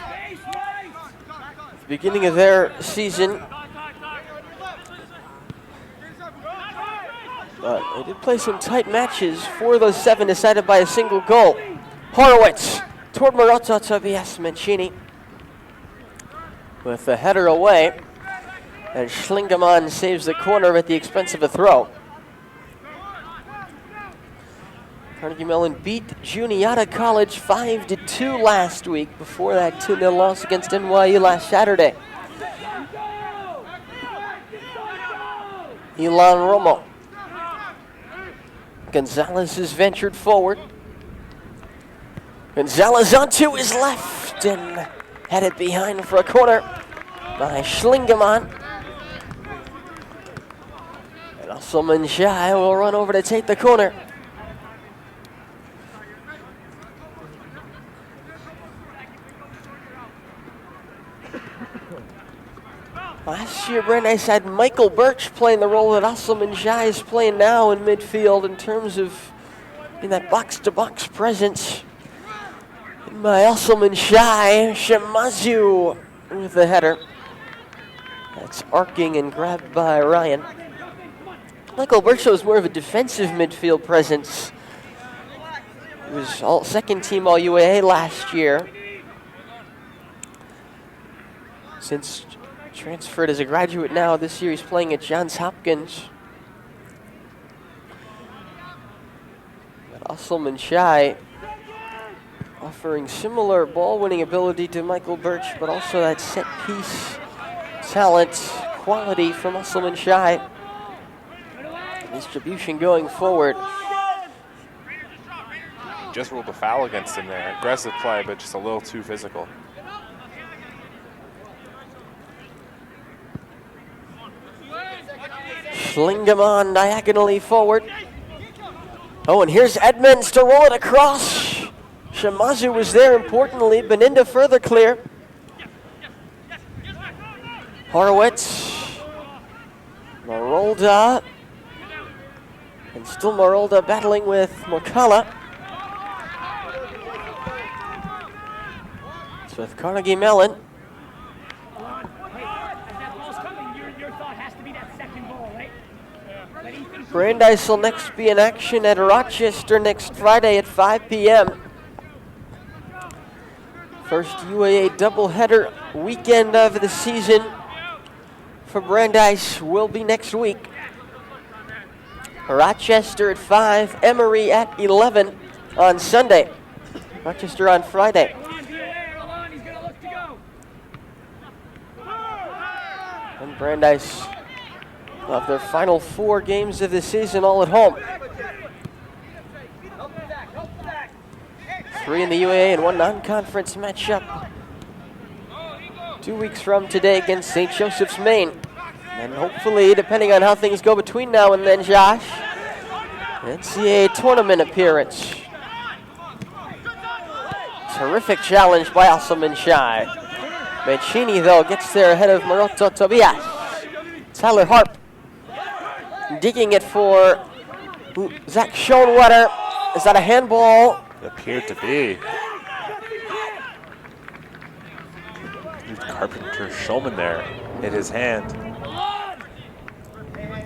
at the beginning of their season. But they did play some tight matches. 4 of those 7 decided by a single goal. Horowitz toward Maroto Tobias. Mancini with the header away. And Schlingemann saves the corner at the expense of a throw. Carnegie Mellon beat Juniata College 5-2 last week before that 2-0 loss against NYU last Saturday. Ilan Romo. Gonzalez has ventured forward. Gonzalez onto his left and headed behind for a corner by Schlingemann. And Usselman Shai will run over to take the corner. Last year, Brandeis had Michael Birch playing the role that Usselman Shai is playing now in midfield in terms of in that box-to-box presence. And by Usselman Shai, Shimazu with the header. That's arcing and grabbed by Ryan. Michael Birch shows more of a defensive midfield presence. He was second team All UAA last year. Since transferred as a graduate now, this year he's playing at Johns Hopkins. Usselman Shai offering similar ball-winning ability to Michael Birch, but also that set-piece talent, quality from Usselman Shai. Distribution going forward. Just ruled a foul against him there. Aggressive play, but just a little too physical. Schlingemann diagonally forward. Oh, and here's Edmonds to roll it across. Shimazu was there importantly. Beninda further clear. Horowitz. Marolda. And still Marolda battling with McCullough. It's with Carnegie Mellon. Brandeis will next be in action at Rochester next Friday at 5 p.m. First UAA doubleheader weekend of the season for Brandeis will be next week. Rochester at 5, Emory at 11 on Sunday. Rochester on Friday. And Brandeis of their final 4 games of the season all at home. 3 in the UAA and 1 non-conference matchup 2 weeks from today against St. Joseph's, Maine. And hopefully, depending on how things go between now and then, Josh, NCAA tournament appearance. Terrific challenge by Alsaman Shai. Mancini, though, gets there ahead of Maroto Tobias. Tyler Harp digging it for Zach Schoenwetter. Is that a handball? It appeared to be. Carpenter Schulman there hit his hand.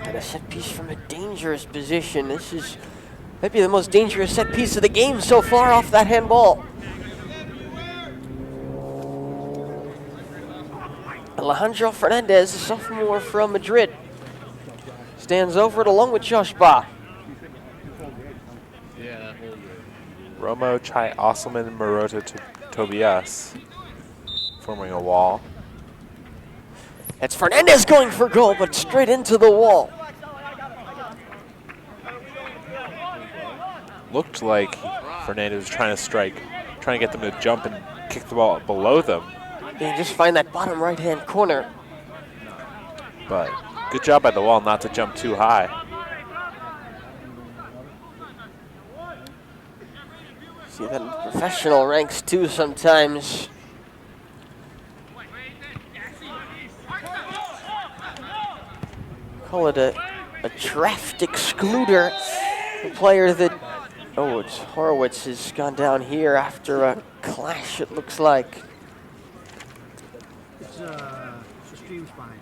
And a set piece from a dangerous position. This is maybe the most dangerous set piece of the game so far off that handball. Alejandro Fernandez, a sophomore from Madrid, stands over it along with Josh Ba. Romo, Chai Osselman, and Maroto Tobias forming a wall. It's Fernandez going for goal, but straight into the wall. Looked like Fernandez was trying to strike, trying to get them to jump and kick the ball below them. Yeah, just find that bottom right-hand corner. But good job by the wall not to jump too high. See that in professional ranks too sometimes. Call it a draft excluder. A player that, oh, it's Horowitz has gone down here after a clash, it looks like. It's stream's fine.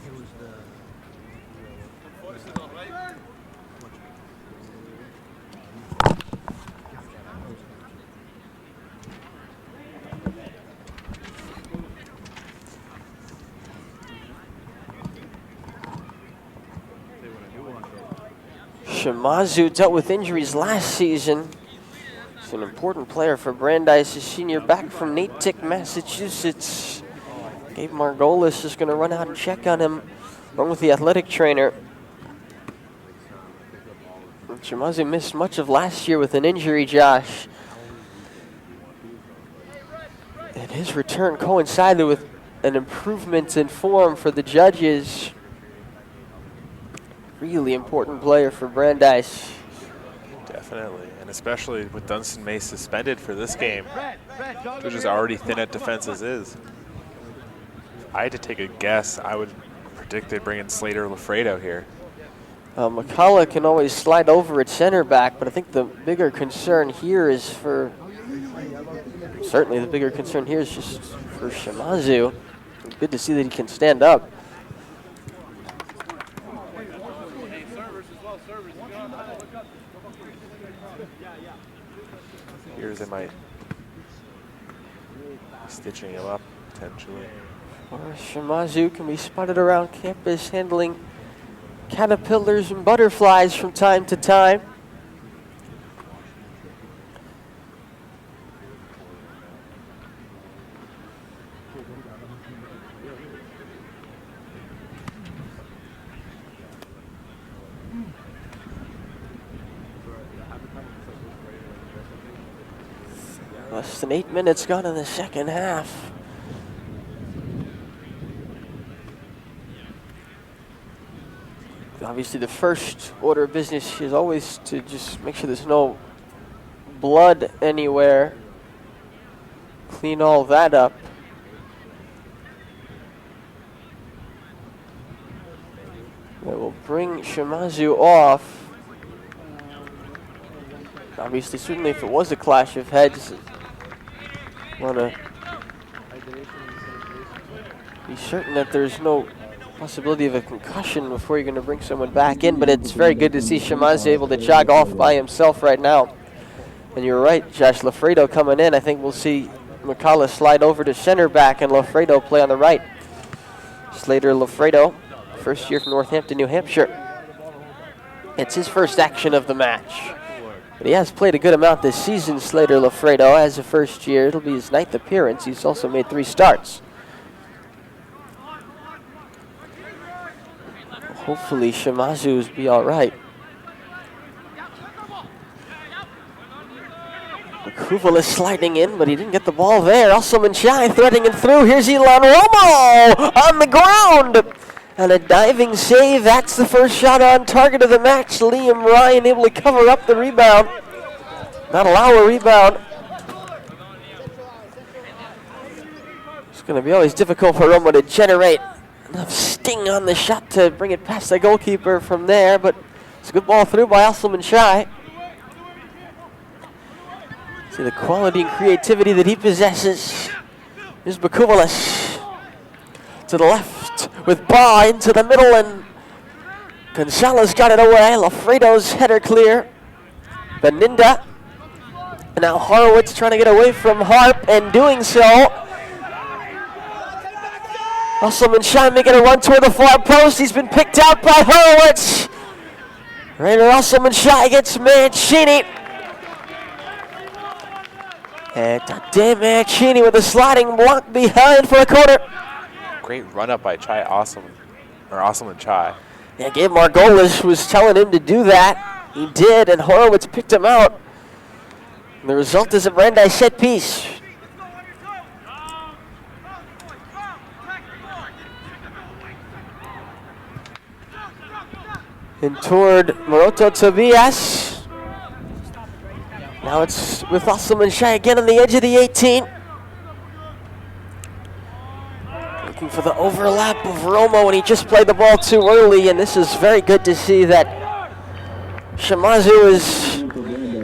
It was the. Shimazu dealt with injuries last season. He's an important player for Brandeis, a senior back from Natick, Massachusetts. Gabe Margolis is going to run out and check on him, along with the athletic trainer. Shimazu missed much of last year with an injury, Josh. And his return coincided with an improvement in form for the judges. Really important player for Brandeis. Definitely, and especially with Dunstan May suspended for this game, which is already thin at defense as is. If I had to take a guess, I would predict they bring in Slater Lafredo here. McCullough can always slide over at center back, but I think the bigger concern here is for, certainly the bigger concern here is just for Shimazu. Good to see that he can stand up. Here they might be stitching him up, potentially. Or Shimazu can be spotted around campus handling caterpillars and butterflies from time to time. Less than 8 minutes gone in the second half. Obviously, the first order of business is always to just make sure there's no blood anywhere. Clean all that up. That will bring Shimazu off. Obviously, certainly if it was a clash of heads, want to be certain that there's no possibility of a concussion before you're going to bring someone back in, but it's very good to see Shimazu able to jog off by himself right now. And you're right, Josh Lafredo coming in. I think we'll see McCullough slide over to center back and Lafredo play on the right. Slater Lafredo, first year from Northampton, New Hampshire. It's his first action of the match. But he has played a good amount this season, Slater Lafredo, as a first year. It'll be his 9th appearance. He's also made 3 starts. Hopefully Shimazu's be all right. Kuval is sliding in, but he didn't get the ball there. Also Manchai threading it through. Here's Elon Romo on the ground. And a diving save. That's the first shot on target of the match. Liam Ryan able to cover up the rebound. Not allow a rebound. It's going to be always difficult for Romo to generate enough sting on the shot to bring it past the goalkeeper from there, but it's a good ball through by Asselman Shai. See the quality and creativity that he possesses. Here's Bakuvalis to the left with Ba into the middle, and Gonzalez got it away. Lafredo's header clear. Beninda. And now Horowitz trying to get away from Harp, and doing so. Asselman Shai making a run toward the far post. He's been picked out by Horowitz. Rainer Asselman Shai against Mancini. And Tade Mancini with a sliding block behind for a corner. Great run up by Asselman Chai. Yeah, Gabe Margolis was telling him to do that. He did, and Horowitz picked him out. And the result is a Brandeis set piece. And toward Maroto Tobias. Now it's with Asselman Shai again on the edge of the 18. Looking for the overlap of Romo, and he just played the ball too early, and this is very good to see that Shimazu has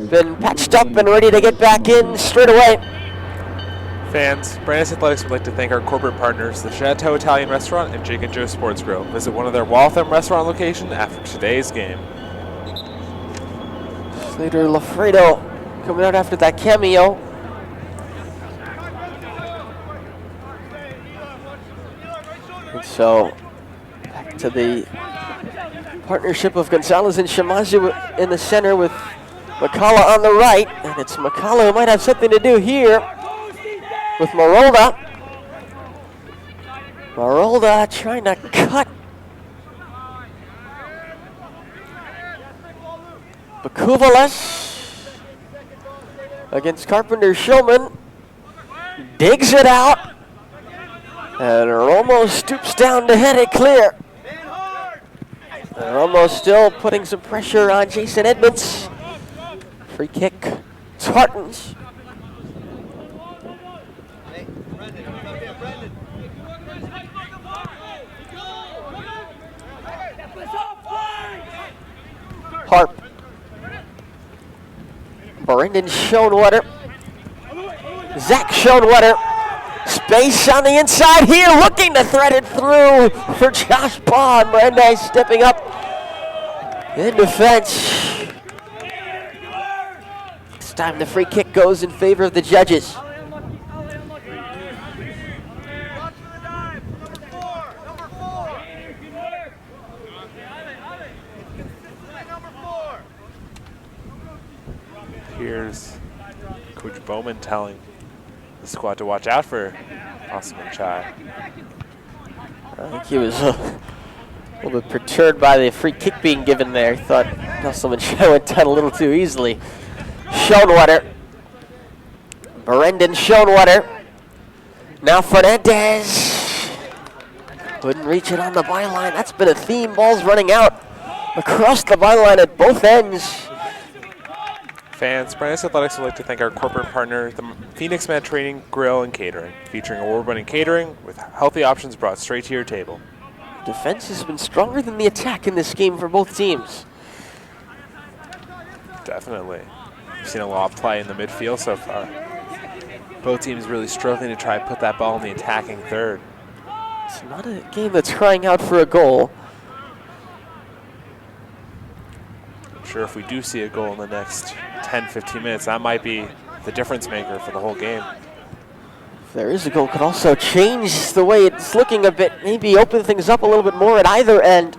been patched up and ready to get back in straight away. Fans, Brandeis Athletics would like to thank our corporate partners, the Chateau Italian Restaurant and Jake and Joe Sports Grill. Visit one of their Waltham restaurant locations after today's game. Slater Lafredo coming out after that cameo. And so, back to the partnership of Gonzalez and Shimazu in the center with McCullough on the right. And it's McCullough who might have something to do here with Marolda. Marolda trying to cut. Bakuvalis against Carpenter Shulman. Digs it out. And Romo stoops down to head it clear. And Romo still putting some pressure on Jason Edmonds. Free kick, Spartans. Harp. Brendan Schoenwetter. Zach Schoenwetter. Space on the inside here, looking to thread it through for Josh Bond. Brandeis stepping up in defense. This time the free kick goes in favor of the judges. Here's Coach Bowman telling the squad to watch out for Asselman Chai. I think he was a little bit perturbed by the free kick being given there. He thought Asselman Chai went down a little too easily. Schoenwetter. Brendan Schoenwetter. Now Fernandez. Couldn't reach it on the byline. That's been a theme. Ball's running out across the byline at both ends. Fans, Brandeis Athletics would like to thank our corporate partner, the Phoenix Med Training Grill and Catering, featuring award-winning catering with healthy options brought straight to your table. Defense has been stronger than the attack in this game for both teams. Definitely. We've seen a lot of play in the midfield so far. Both teams really struggling to try and put that ball in the attacking third. It's not a game that's crying out for a goal. I'm sure if we do see a goal in the next 10, 15 minutes, that might be the difference maker for the whole game. If there is a goal, could also change the way it's looking a bit, maybe open things up a little bit more at either end.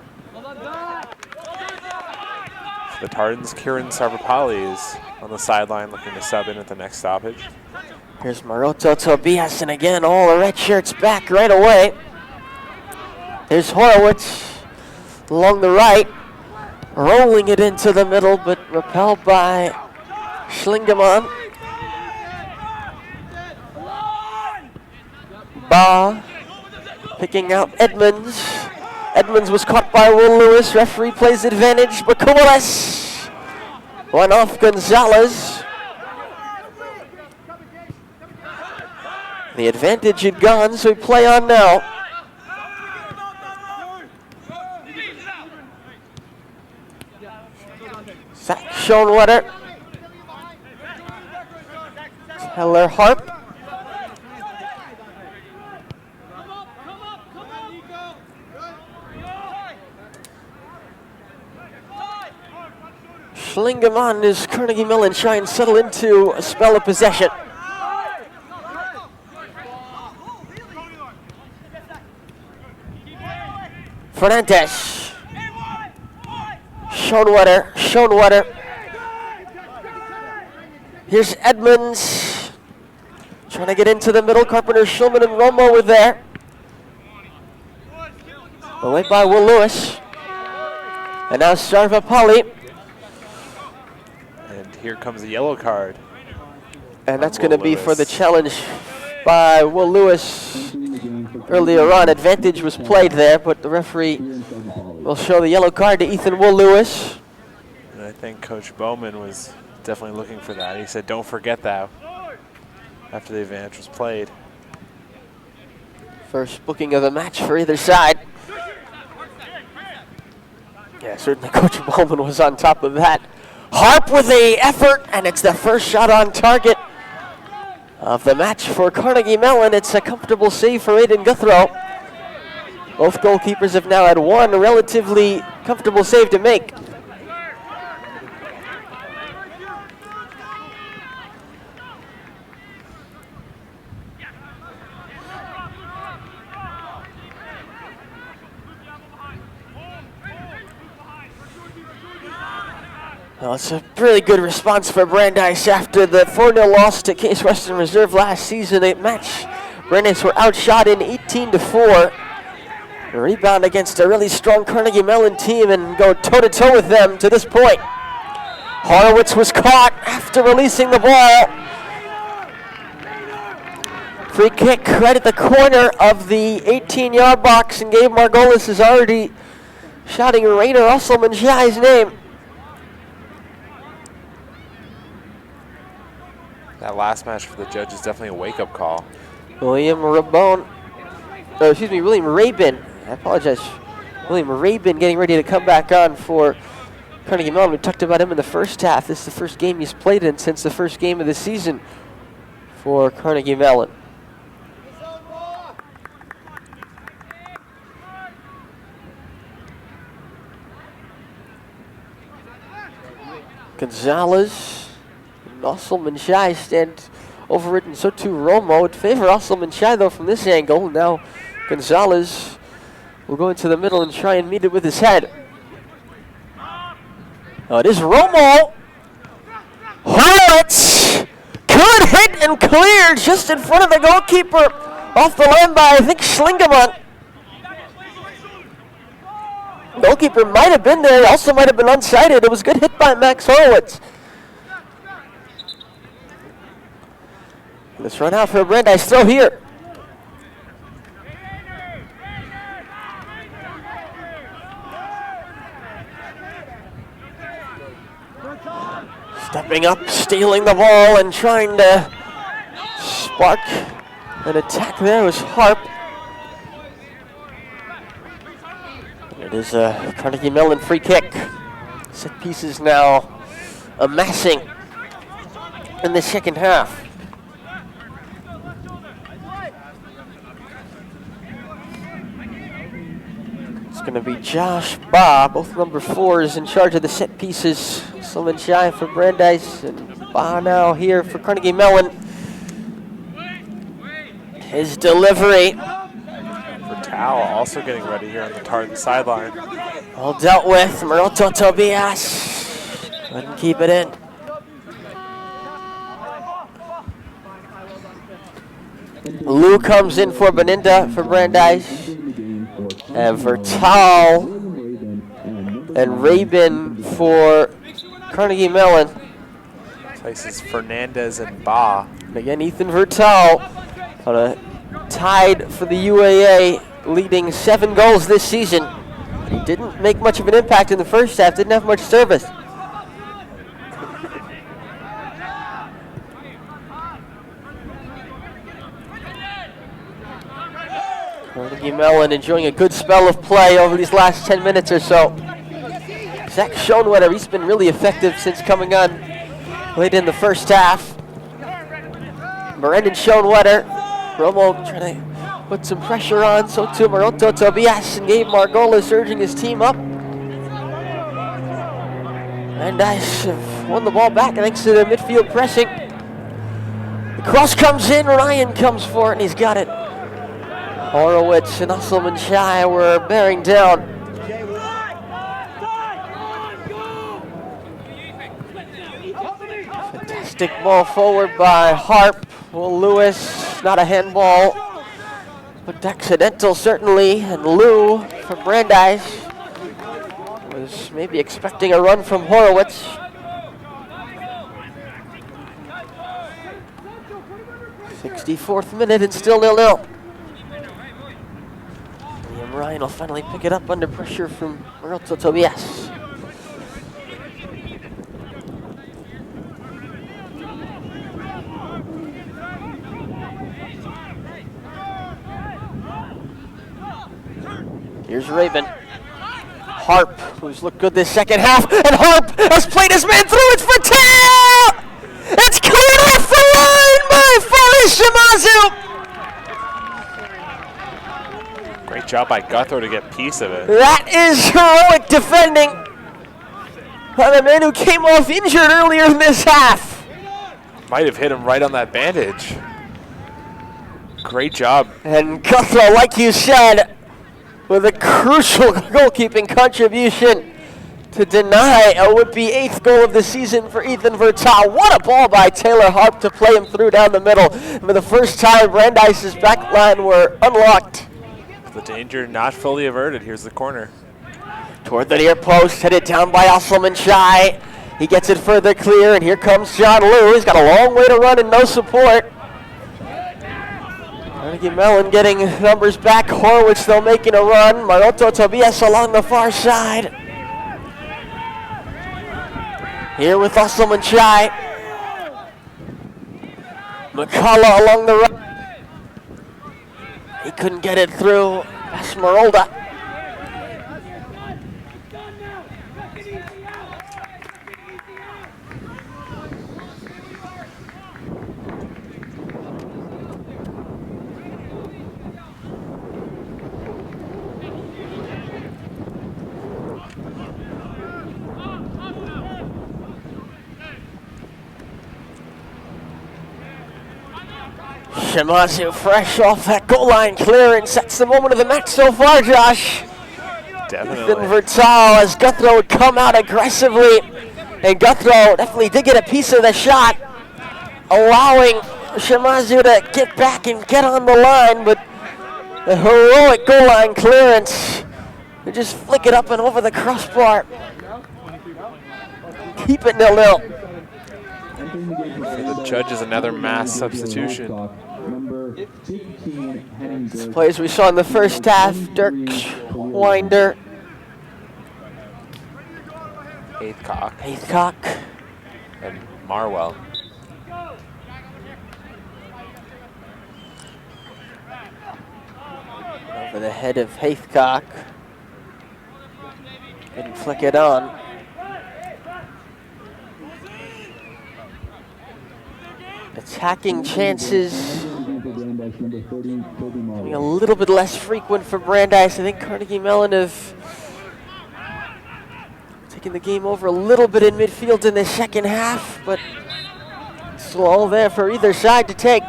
For the Tardans, Kieran Sarvapalli is on the sideline looking to sub in at the next stoppage. Here's Maroto Tobias, and again, all the red shirts back right away. Here's Horowitz along the right, rolling it into the middle, but repelled by Schlingemann. Ba picking out Edmonds. Edmonds was caught by Will Lewis. Referee plays advantage, but Kumales went off Gonzalez. The advantage had gone, so we play on now. Zach Schoenwetter. Taylor Harp. Schlingemann is Carnegie Mellon trying to settle into a spell of possession. Fernandez. Schoenwetter. Here's Edmonds. Trying to get into the middle. Carpenter, Schulman, and Romo were there. Away by Will Lewis. And now Sarvapalli. And here comes a yellow card. And that's going to be for the challenge by Will Lewis earlier on. Advantage was played there, but the referee will show the yellow card to Ethan Will Lewis. And I think Coach Bowman was definitely looking for that. He said, don't forget that, after the advantage was played. First booking of the match for either side. Yeah, certainly Coach Bowman was on top of that. Harp with the effort, and it's the first shot on target of the match for Carnegie Mellon. It's a comfortable save for Aiden Guthrow. Both goalkeepers have now had one relatively comfortable save to make. Well, it's a really good response for Brandeis after the 4-0 loss to Case Western Reserve last season. A match, Brandeis were outshot in 18-4. A rebound against a really strong Carnegie Mellon team and go toe-to-toe with them to this point. Horowitz was caught after releasing the ball. Free kick right at the corner of the 18-yard box, and Gabe Margolis is already shouting Rainer Usselman-Shai's name. That last match for the judge is definitely a wake-up call. William Rabin. I apologize. William Rabin getting ready to come back on for Carnegie Mellon. We talked about him in the first half. This is the first game he's played in since the first game of the season for Carnegie Mellon. Gonzalez. Usselman-Shai stand over it, and so too Romo. Would favor Usselman-Shai though from this angle. Now Gonzalez will go into the middle and try and meet it with his head. Oh, it is Romo. Horowitz. Good hit and clear just in front of the goalkeeper. Off the line by, I think, Schlingemann. Goalkeeper might have been there. He also might have been unsighted. It was a good hit by Max Horowitz. Let's run out for a Brandeis throw here. Stepping up, stealing the ball, and trying to spark an attack there was Harp. It is a Carnegie Mellon free kick. Set pieces now amassing in the second half. It's going to be Josh Ba, both number 4s, in charge of the set pieces. Sullivan Shy for Brandeis, and Ba now here for Carnegie Mellon. His delivery. Vertal also getting ready here on the sideline. All dealt with. Maroto Tobias couldn't keep it in. Lou comes in for Beninda for Brandeis. And Vertal and Rabin for Carnegie Mellon. Places Fernandez and Ba. And again, Ethan Vertal tied for the UAA, leading 7 goals this season. He didn't make much of an impact in the first half, didn't have much service. Carnegie Mellon enjoying a good spell of play over these last 10 minutes or so. Zach Schoenwetter, he's been really effective since coming on late in the first half. Brendan Schoenwetter, Romo trying to put some pressure on, so too Maroto Tobias, and Gabe Margolis urging his team up. Brandeis have won the ball back thanks to the midfield pressing. The cross comes in, Ryan comes for it, and he's got it. Horowitz and Usselman Shai were bearing down. Fantastic ball forward by Harp. Will Lewis, not a handball, but accidental certainly. And Lou from Brandeis was maybe expecting a run from Horowitz. '64th minute and still 0-0. Ryan will finally pick it up under pressure from Maroto Tobias. Here's Rabin. Harp, who's looked good this second half, and Harp has played his man through. It's for Tail! It's cleared off the line by Faris Shimazu! Great job by Guthro to get a piece of it. That is heroic defending by the man who came off injured earlier in this half. Might have hit him right on that bandage. Great job. And Guthro, like you said, with a crucial goalkeeping contribution to deny a would-be 8th goal of the season for Ethan Vertal. What a ball by Taylor Harp to play him through down the middle. For the first time, Brandeis' back line were unlocked. The danger not fully averted. Here's the corner. Toward the near post, headed down by Usselman Shai. He gets it further clear, and here comes John Liu. He's got a long way to run and no support. Carnegie Mellon getting numbers back. Horwitz, though, making a run. Maroto Tobias along the far side. Here with Usselman Shai. McCullough along the right. He couldn't get it through. Esmeralda. Shimazu fresh off that goal line clearance. That's the moment of the match so far, Josh. Definitely. Ethan Vertal as Guthro would come out aggressively. And Guthro definitely did get a piece of the shot, allowing Shimazu to get back and get on the line. But the heroic goal line clearance, they just flick it up and over the crossbar. Keep it 0-0. For the judges, another mass substitution. This plays we saw in the first half. Dirk Winder. Heathcock. And Marwell. Over the head of Heathcock. Couldn't flick it on. Attacking chances becoming a little bit less frequent for Brandeis. I think Carnegie Mellon have taken the game over a little bit in midfield in the second half, but still all there for either side to take.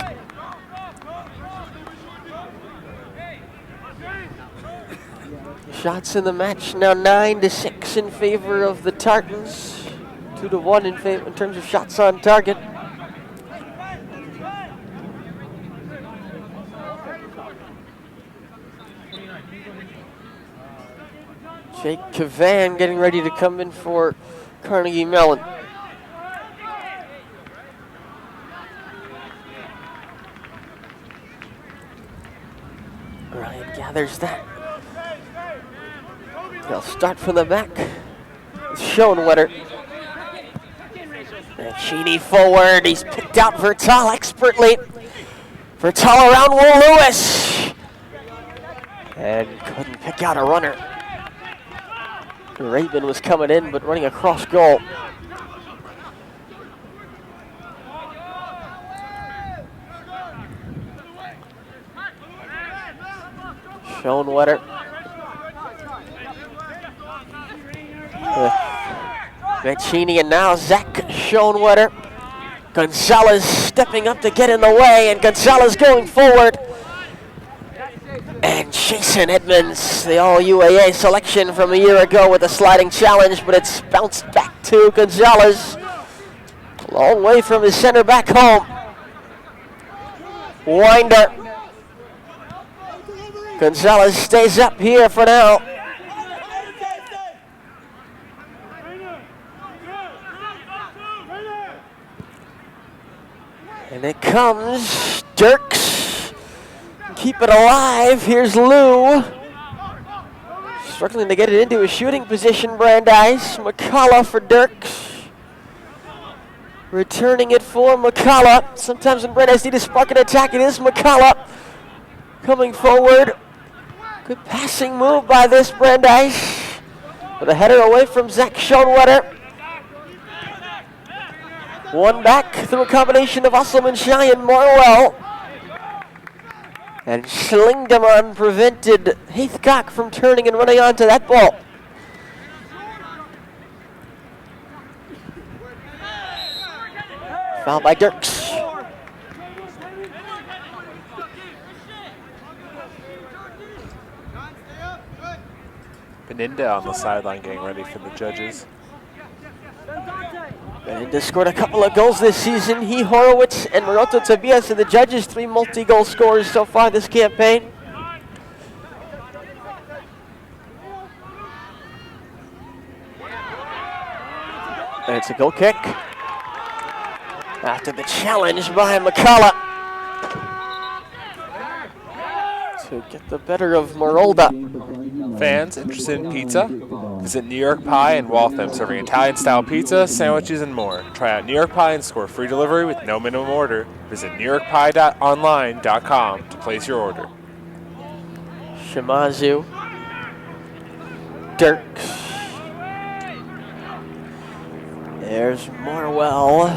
Shots in the match now 9-6 in favor of the Tartans, 2-1 in terms of shots on target. Jake Cavan getting ready to come in for Carnegie Mellon. Ryan gathers that. They'll start from the back. Schoenwetter. Mancini forward. He's picked out Vertal expertly. Vertal around Will Lewis. And couldn't pick out a runner. Rabin was coming in, but running across goal. Schoenwetter. Mancini and now Zach Schoenwetter. Gonzalez stepping up to get in the way, and Gonzalez going forward. And Jason Edmonds, the all-UAA selection from a year ago with a sliding challenge, but it's bounced back to Gonzalez. A long way from his center back home. Winder. Gonzalez stays up here for now. And it comes, Dirks. Keep it alive. Here's Lou. Struggling to get it into a shooting position, Brandeis. McCullough for Dirks. Returning it for McCullough. Sometimes when Brandeis need to spark an attack, it is McCullough. Coming forward. Good passing move by this Brandeis. With a header away from Zach Schoenwetter. One back through a combination of Usselman, Shai, and Morwell. And Schlingdemann prevented Heathcock from turning and running onto that ball. Foul by Dirks. Beninda on the sideline getting ready for the judges. Beninda scored a couple of goals this season. He, Horowitz, and Maroto Tobias are the judges. 3 multi-goal scorers so far this campaign. And it's a goal kick. After the challenge by McCullough. To get the better of Marolda. Fans interested in pizza? Visit New York Pie in Waltham, serving Italian-style pizza, sandwiches, and more. Try out New York Pie and score free delivery with no minimum order. Visit newyorkpie.online.com to place your order. Shimazu. Dirks. There's Morwell.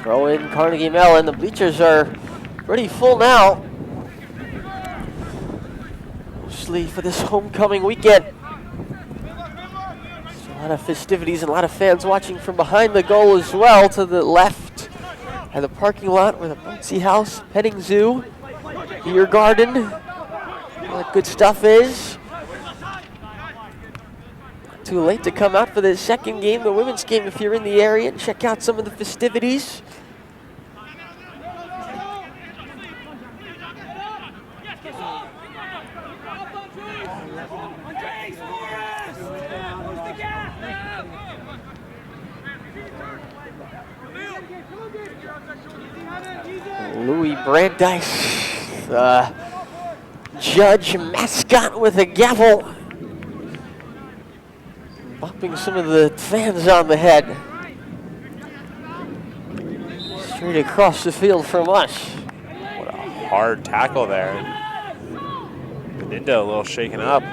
Throw in Carnegie Mellon. The bleachers are pretty full now. Mostly for this homecoming weekend. There's a lot of festivities and a lot of fans watching from behind the goal as well. To the left at the parking lot where the bouncy house, petting zoo, beer garden, all that good stuff is. Not too late to come out for the second game, the women's game, if you're in the area, and check out some of the festivities. Louis Brandeis, judge mascot with a gavel, bopping some of the fans on the head. Straight across the field from us. What a hard tackle there. Linda a little shaken up.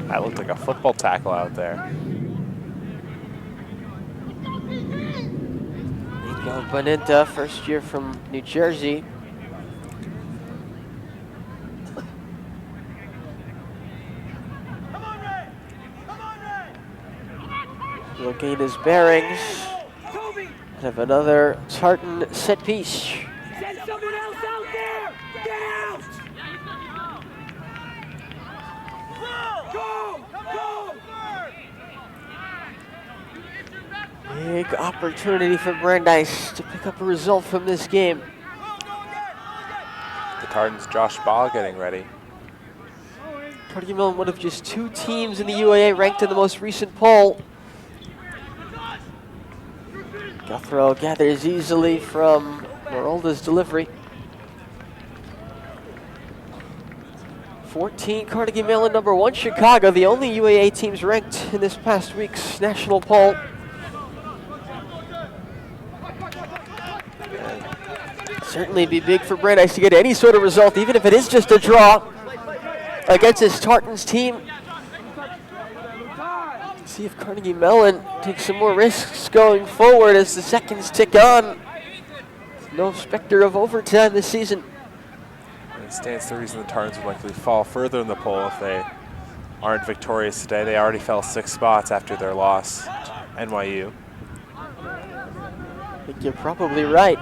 That looked like a football tackle out there. Nico Bonenta, first year from New Jersey. He'll gain his bearings. And have another Tartan set piece. Send someone else out there! Get out! Go! Go! Big opportunity for Brandeis to pick up a result from this game. The Tartans' Josh Ball getting ready. Carnegie Mellon, one of just 2 teams in the UAA ranked in the most recent poll. Guthrow gathers easily from Merolda's delivery. 14 Carnegie Mellon, number 1 Chicago, the only UAA teams ranked in this past week's national poll. Certainly be big for Brandeis to get any sort of result, even if it is just a draw against this Tartans team. See if Carnegie Mellon takes some more risks going forward as the seconds tick on. No specter of overtime this season. And it stands to reason the Tartans would likely fall further in the poll if they aren't victorious today. They already fell 6 spots after their loss to NYU. I think you're probably right,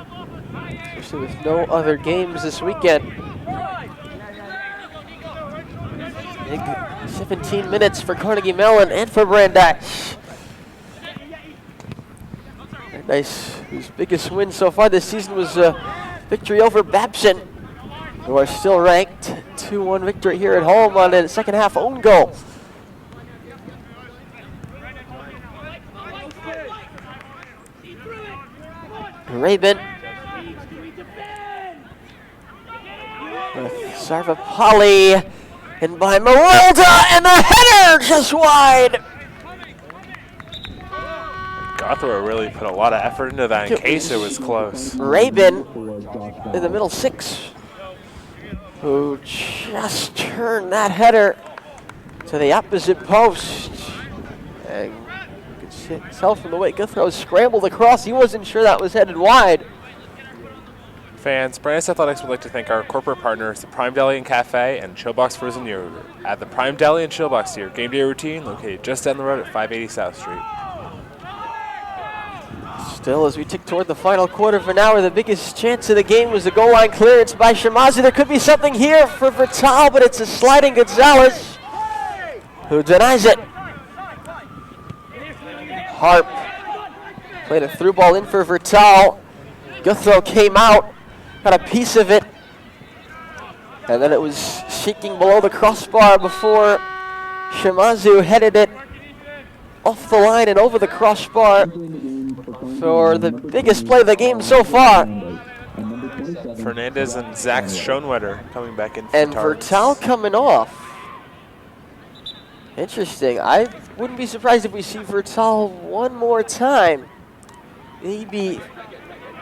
especially with no other games this weekend. Big 17 minutes for Carnegie Mellon and for Brandeis. Brandeis, whose biggest win so far this season was a victory over Babson, who are still ranked. 2-1 victory here at home on a second half own goal. Rabin with Sarvapalli. And by Merolda, and the header just wide. Guthrow really put a lot of effort into that in case it was close. Rabin in the middle 6, who just turned that header to the opposite post. And you could tell from the way Guthrow scrambled across, he wasn't sure that was headed wide. Fans, Brandeis Athletics would like to thank our corporate partners, the Prime Deli and Cafe and Chillbox Frozen Yogurt. Add the Prime Deli and Chillbox to your game day routine, located just down the road at 580 South Street. Still, as we tick toward the final quarter for an hour, the biggest chance of the game was a goal line clearance by Shamazu. There could be something here for Vital, but it's a sliding Gonzalez who denies it. Harp played a through ball in for Vital. Guthrow came out, got a piece of it, and then it was shaking below the crossbar before Shamazu headed it off the line and over the crossbar for the biggest play of the game so far. Fernandez and Zach Schoenwetter coming back in for And Tartans. Vital coming off. Interesting. I wouldn't be surprised if we see Vital one more time. Maybe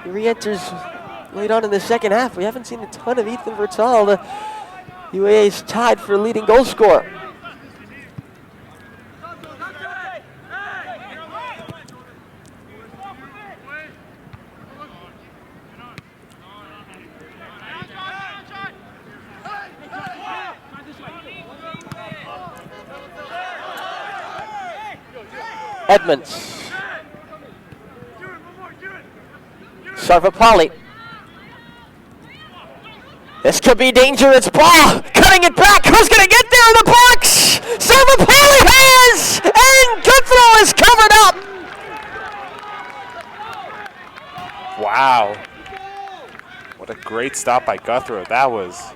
he re-enters late on in the second half. We haven't seen a ton of Ethan Vital. The UAA is tied for leading goal scorer. Edmonds. Sarvapalli. This could be dangerous. Ball cutting it back. Who's going to get there in the box? Sarvapalli has! And Guthrow is covered up. Wow. What a great stop by Guthrow. That was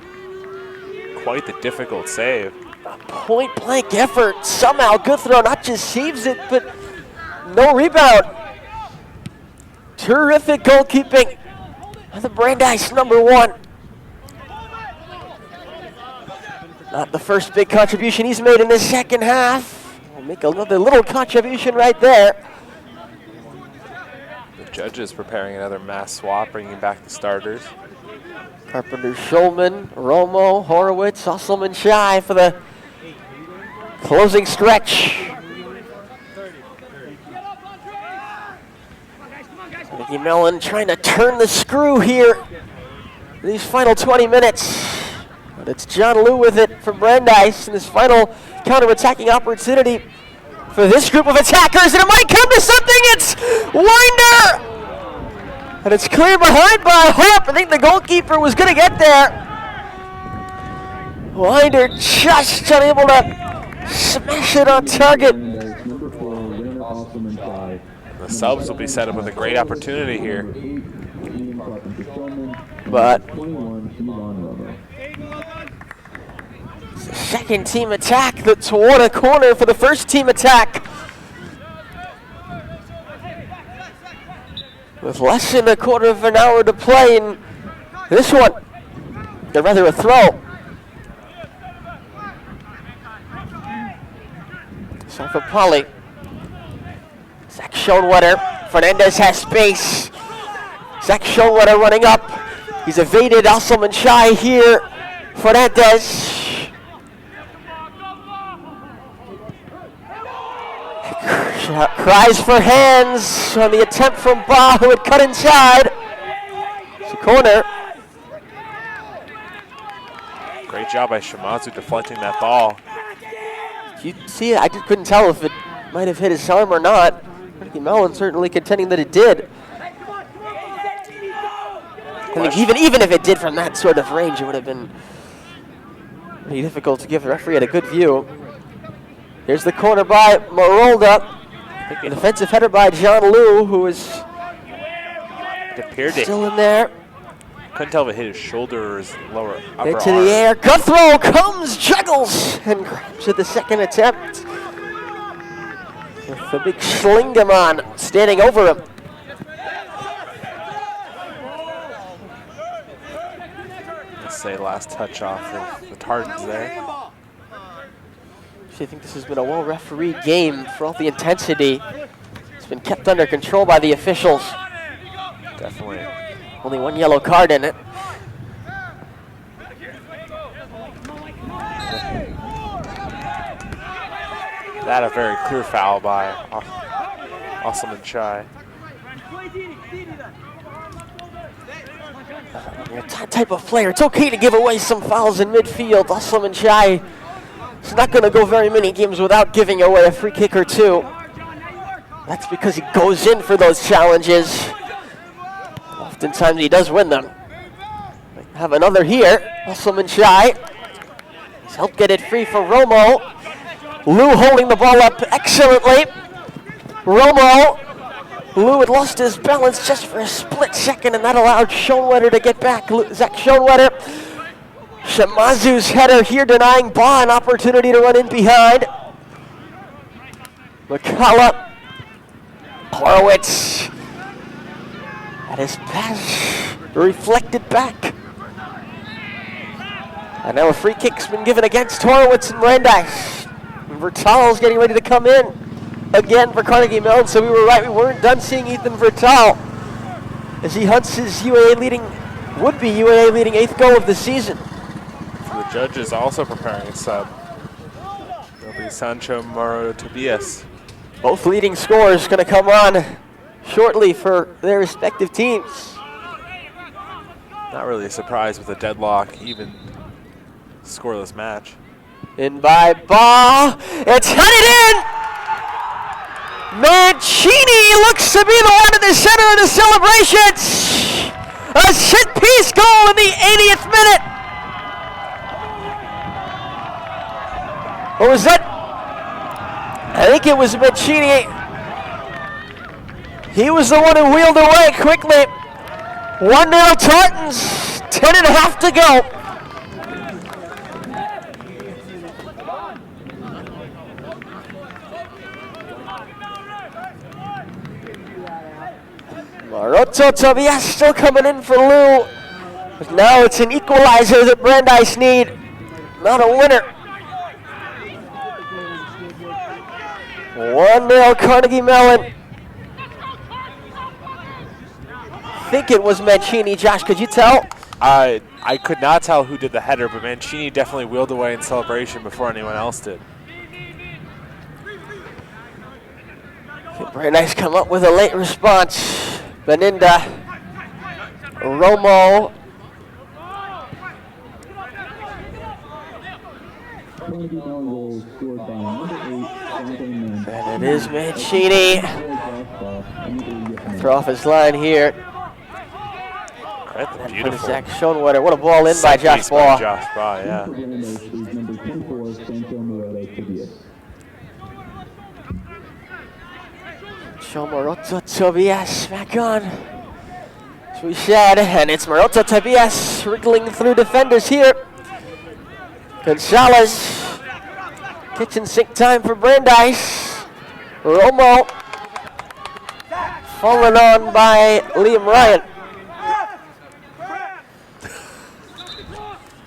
quite the difficult save. A point blank effort. Somehow Guthrow not just saves it, but no rebound. Terrific goalkeeping. The Brandeis #1. Not the first big contribution he's made in the second half. We'll make another little contribution right there. The Judges preparing another mass swap, bringing back the starters. Carpenter, Schulman, Romo, Horowitz, Usselman, Shy for the closing stretch. Mickey Mellon trying to turn the screw here in these final 20 minutes. But it's John Liu with it from Brandeis in this final counter-attacking opportunity for this group of attackers, and it might come to something. It's Winder! And it's cleared behind by Hope. I think the goalkeeper was going to get there. Winder just unable to smash it on target. Number 4, Rainer Osselman, 5. The subs will be set up with a great opportunity here. But 21, Ivan Romo. it's the second team attack that's toward a corner for the first team attack. With less than a quarter of an hour to play in this one, or rather a throw. So for Polly, Zach Schoenwetter, Fernandez has space. Zach Schoenwetter running up. He's evaded Usselman Shy here. Fernandez. Cries for hands on the attempt from Ba, who had cut inside. It's a corner. Great job by Shimazu deflecting that ball. You see, I couldn't tell if it might have hit his arm or not. Mickey Mellon certainly contending that it did. I think even if it did from that sort of range, it would have been pretty difficult to give the referee a good view. Here's the corner by Marolda. An offensive header by John Liu, who is It appeared to still in there. couldn't tell if it hit his shoulder or his lower upper Into arm. the air. Guthrow comes, juggles, and grabs at the second attempt. With the big Schlingemann standing over him. Let's say last touch off of the Tardens there. I think this has been a well-refereed game for all the intensity. It's been kept under control by the officials. Definitely. Only one yellow card in it. That a very clear foul by Usselman Shy. You're that type of player. It's okay to give away some fouls in midfield. Usselman Shy is not going to go very many games without giving away a free kick or two. That's because he goes in for those challenges. Oftentimes he does win them. Have another here. Usselman Shy. He's helped get it free for Romo. Liu holding the ball up excellently. Romo. Liu had lost his balance just for a split second, and that allowed Schoenwetter to get back. Zach Schoenwetter. Shimazu's header here denying Ba an opportunity to run in behind. McCullough. Horowitz. At his pass reflected back. And now a free kick's been given against Horowitz and Brandeis. And Vertal's getting ready to come in again for Carnegie Mellon, so we were right. We weren't done seeing Ethan Vertal as he hunts his would-be UAA leading 8th goal of the season. The judges also preparing a sub. It'll be Sancho Moro Tobias. Both leading scorers going to come on shortly for their respective teams. Not really a surprise with a deadlock, even scoreless match. In by Ba. It's headed in! Mancini looks to be the one in the center of the celebrations. A set piece goal in the 80th minute. Or was that? I think it was Mancini. He was the one who wheeled away quickly. 1-0 Tartans, 10.5 to go. Maroto Tobias still coming in for Liu. But now it's an equalizer that Brandeis need, not a winner. 1-0 Carnegie Mellon. think it was Mancini. Josh, could you tell? I could not tell who did the header, but Mancini definitely wheeled away in celebration before anyone else did. Brandeis come up with a late response. Beninda, Romo, and it is Mancini. Throw off his line here. That's beautiful. Zach Schoenwetter. What a ball in by Josh Set piece Baugh. Josh Baugh, yeah. Show Maroto Tobias back on. As we said, and it's Maroto Tobias wriggling through defenders here. Gonzalez. Kitchen sink time for Brandeis. Romo. Fallen on by Liam Ryan.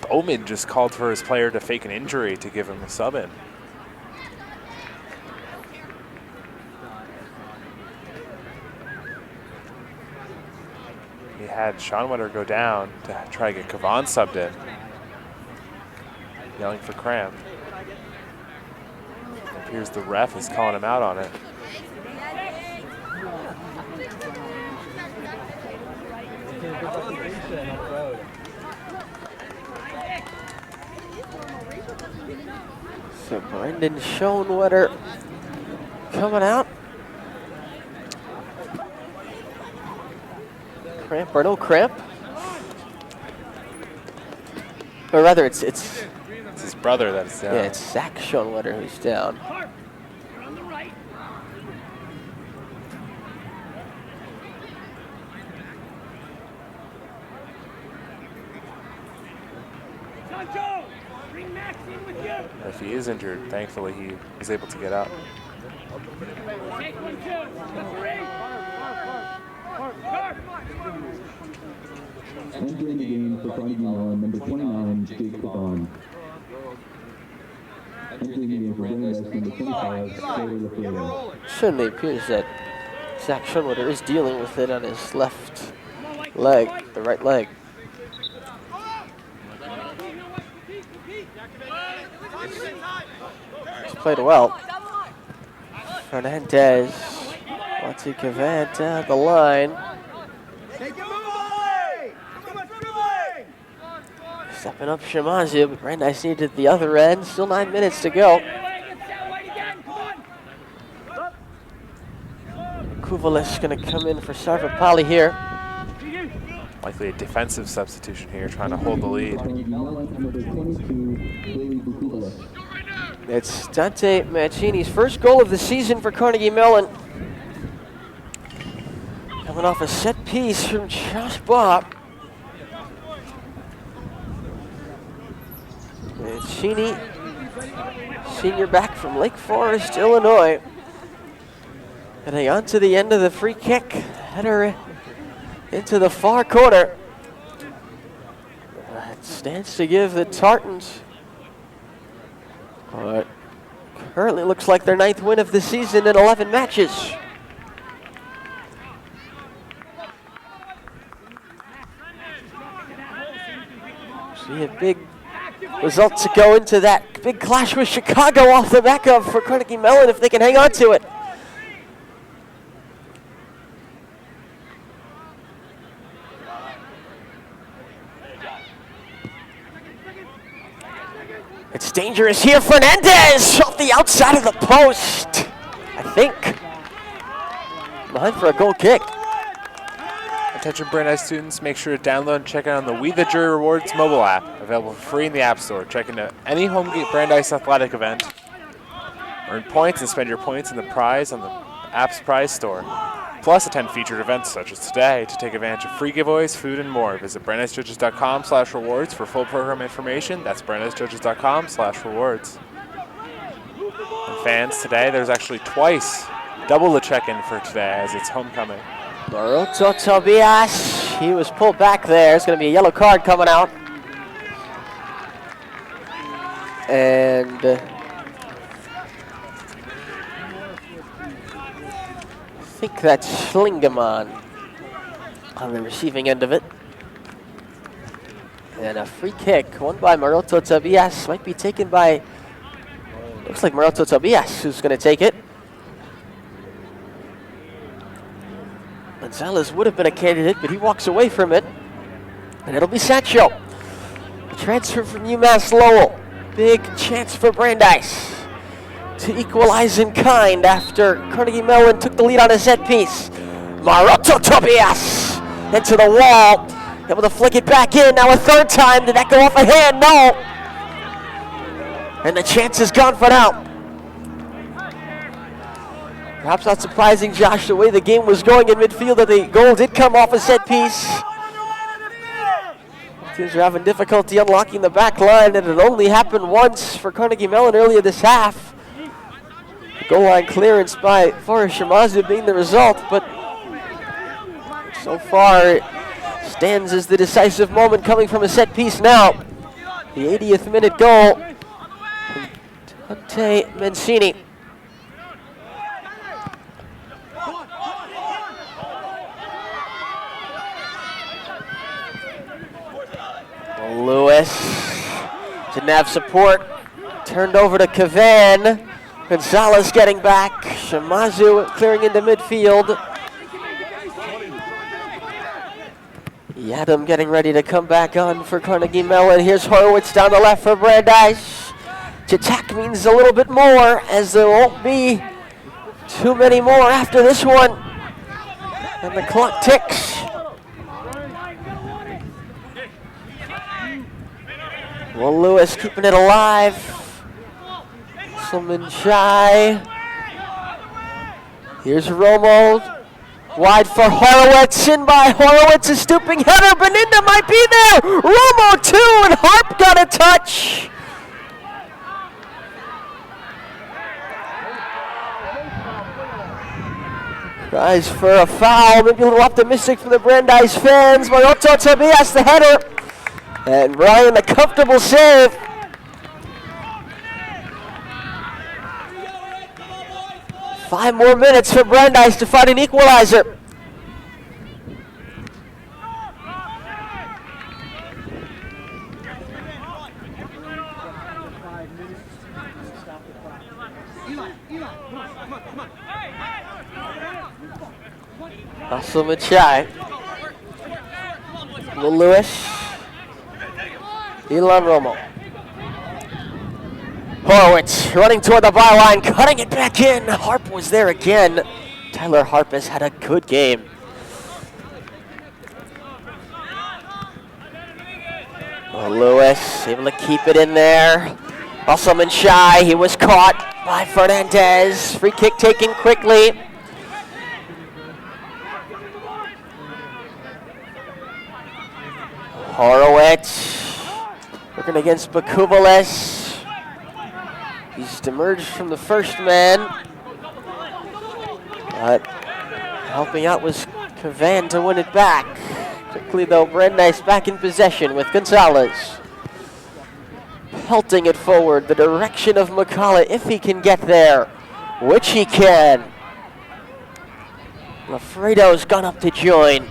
Omen just called for his player to fake an injury to give him a sub in. He had Schoenwetter go down to try to get Kavan subbed in. Yelling for cramp. It appears the ref is calling him out on it. So Brendan Schoenwetter coming out. Cramp or no cramp? Or rather, it's his brother that's down. Yeah, it's Zach Schoenwetter who's down. If he is injured, thankfully he was able to get up. Entering the game for Carnegie Mellon, number 29, Jake Kavan. Entering the game for Brandeis, number 25, Taylor LaFleur. Certainly appears that Zach Schoenwetter is dealing with it on his left leg, the right leg. He's played well. Fernandez, Monty Cavant down the line. Stepping up Shamazu, but Brandeis needed the other end. Still 9 minutes to go. Kuvalis going to come in for Sarvapalli here. Likely a defensive substitution here, trying to hold the lead. It's Dante Mancini's first goal of the season for Carnegie Mellon. Coming off a set piece from Josh Baugh. Mancini, senior back from Lake Forest, Illinois. Getting onto the end of the free kick. Header into the far corner. It stands to give the Tartans. But currently looks like their 9th win of the season in 11 matches. See a big result to go into that big clash with Chicago off the back of for Carnegie Mellon if they can hang on to it. It's dangerous here. Fernandez off the outside of the post. I think. Behind for a goal kick. Attention Brandeis students, make sure to download and check out on the We the Jury Rewards mobile app, available for free in the App Store. Check into any home Brandeis athletic event. Earn points and spend your points in the prize on the app's prize store. Plus attend featured events such as today to take advantage of free giveaways, food, and more. Visit brandeisjudges.com/rewards for full program information. That's brandeisjudges.com/rewards. And fans, today there's actually double the check-in for today as it's homecoming. Maroto Tobias, he was pulled back there. It's going to be a yellow card coming out. And I think that's Schlingemann. on the receiving end of it. And a free kick, won by Maroto Tobias, might be taken by, looks like Maroto Tobias who's going to take it. Gonzalez would have been a candidate, but he walks away from it. And it'll be Sancho. The transfer from UMass Lowell. Big chance for Brandeis to equalize in kind after Carnegie Mellon took the lead on a set piece. Maroto Tobias into the wall. Able to flick it back in. Now a third time. Did that go off a hand? No. And the chance is gone for now. Perhaps not surprising, Josh, the way the game was going in midfield, that the goal did come off a set piece. Teams are having difficulty unlocking the back line, and it only happened once for Carnegie Mellon earlier this half. The goal line clearance by Forrest Shimazu being the result, but so far it stands as the decisive moment coming from a set piece now. The 80th minute goal from Dante Mancini. Lewis didn't have support. Turned over to Cavan. Gonzalez getting back. Shimazu clearing into midfield. Yadam getting ready to come back on for Carnegie Mellon. Here's Horowitz down the left for Brandeis. To attack means a little bit more, as there won't be too many more after this one. And the clock ticks. Well, Lewis keeping it alive. Musselman shy. Here's Romo. Wide for Horowitz. In by Horowitz. A stooping header. Beninda might be there. Romo too, and Harp got a touch. Cries for a foul. Maybe a little optimistic from the Brandeis fans. Maroto Tobias, the header. And Ryan, a comfortable save. Five more minutes for Brandeis to find an equalizer. Also Machai. Lewis. Elon Romo. Horowitz running toward the byline, cutting it back in. Harp was there again. Tyler Harp has had a good game. Lewis able to keep it in there. Musselman shy. He was caught by Fernandez. Free kick taken quickly. Horowitz working against Bakubalis. He's emerged from the first man. But helping out was Cavan to win it back. Quickly though, Brandeis back in possession with Gonzalez. Pelting it forward, the direction of McCullough if he can get there, which he can. Lafredo's gone up to join.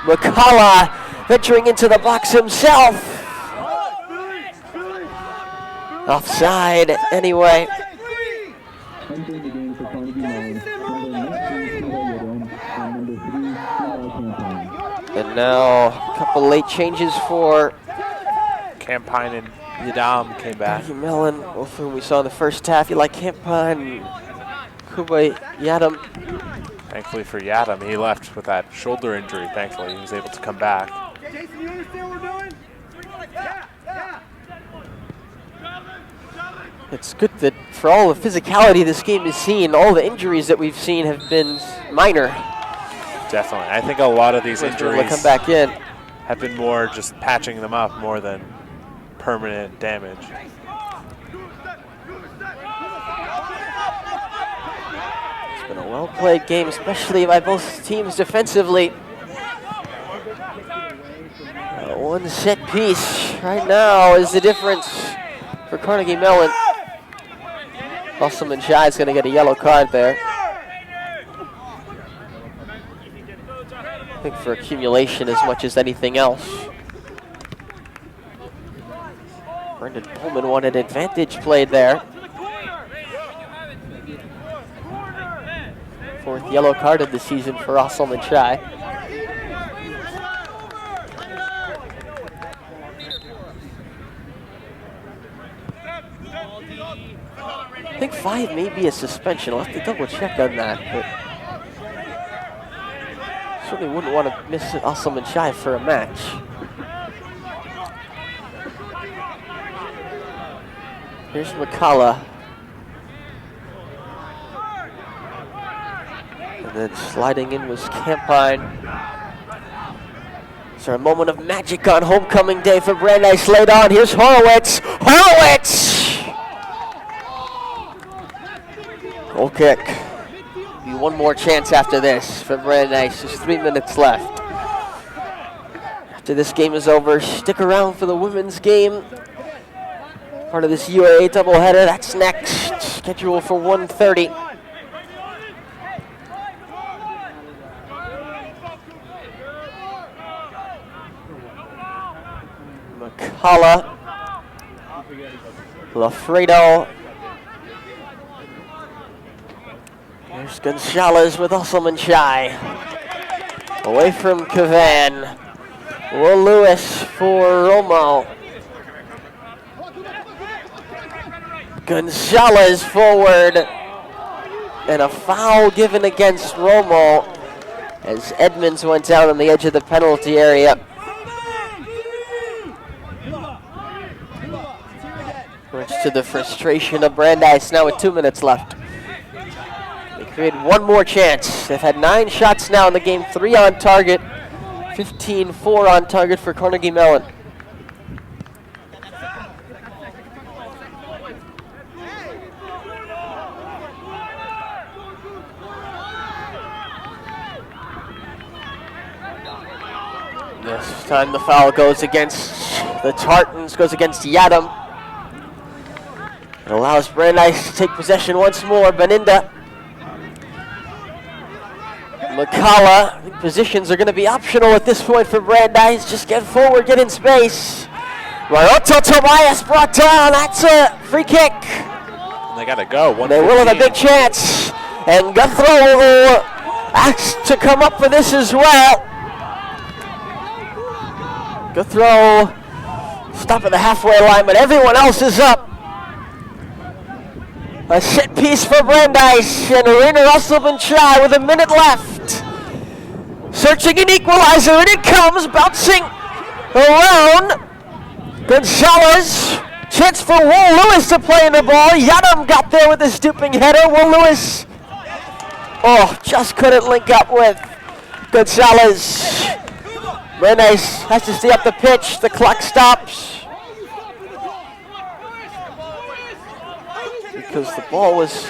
McCullough venturing into the box himself. Offside anyway. Entering the game for Carnegie Mellon, number 19, and number 3, Campaign. And now a couple late changes for Campine and Yadam came back. Carnegie Mellon, both of whom we saw in the first half. You like Campine, Kuba Yadam. Thankfully for Yadam, he left with that shoulder injury. Thankfully, he was able to come back. Jason, you understand what we're doing? Yeah. It's good that for all the physicality this game has seen, all the injuries that we've seen have been minor. Definitely. I think a lot of these injuries come back in. have been more just patching them up more than permanent damage. It's been a well-played game, especially by both teams defensively. One set piece right now is the difference for Carnegie Mellon. Musselman Shai is going to get a yellow card there. I think for accumulation as much as anything else. Brendan Pullman wanted advantage played there. Fourth yellow card of the season for Osselman Chai. I think 5 may be a suspension. I'll have to double check on that. But certainly wouldn't want to miss Osselman Chai for a match. Here's McCullough. And then sliding in was Campine. Is there a moment of magic on homecoming day for Brandeis laid on? Here's Horowitz. Horowitz! Goal kick. Be one more chance after this for Brandeis. There's 3 minutes left. After this game is over, stick around for the women's game. Part of this UAA doubleheader. That's next. Scheduled for 1:30. McCullough. Lafredo. There's Gonzalez with Osselman Chai. Away from Cavan. Will Lewis for Romo. Gonzalez forward. And a foul given against Romo as Edmonds went down on the edge of the penalty area. Much to the frustration of Brandeis now with 2 minutes left. They created one more chance. They've had 9 shots now in the game, 3 on target, 15-4 on target for Carnegie Mellon. This time the foul goes against the Tartans, goes against Yadam. It allows Brandeis to take possession once more. Beninda. McCullough. Positions are going to be optional at this point for Brandeis. Just get forward, get in space. Maroto Tobias brought down. That's a free kick. And they got to go. They will have a big chance. And Guthrie will ask to come up for this as well. Guthrie stop at the halfway line, but everyone else is up. A set piece for Brandeis, and Rainer Osselman Chai with a minute left. Searching an equalizer, and it comes, bouncing around. Gonzalez, chance for Will Lewis to play in the ball. Yadam got there with a stooping header. Will Lewis, just couldn't link up with Gonzalez. Brandeis has to stay up the pitch. The clock stops. Because the ball was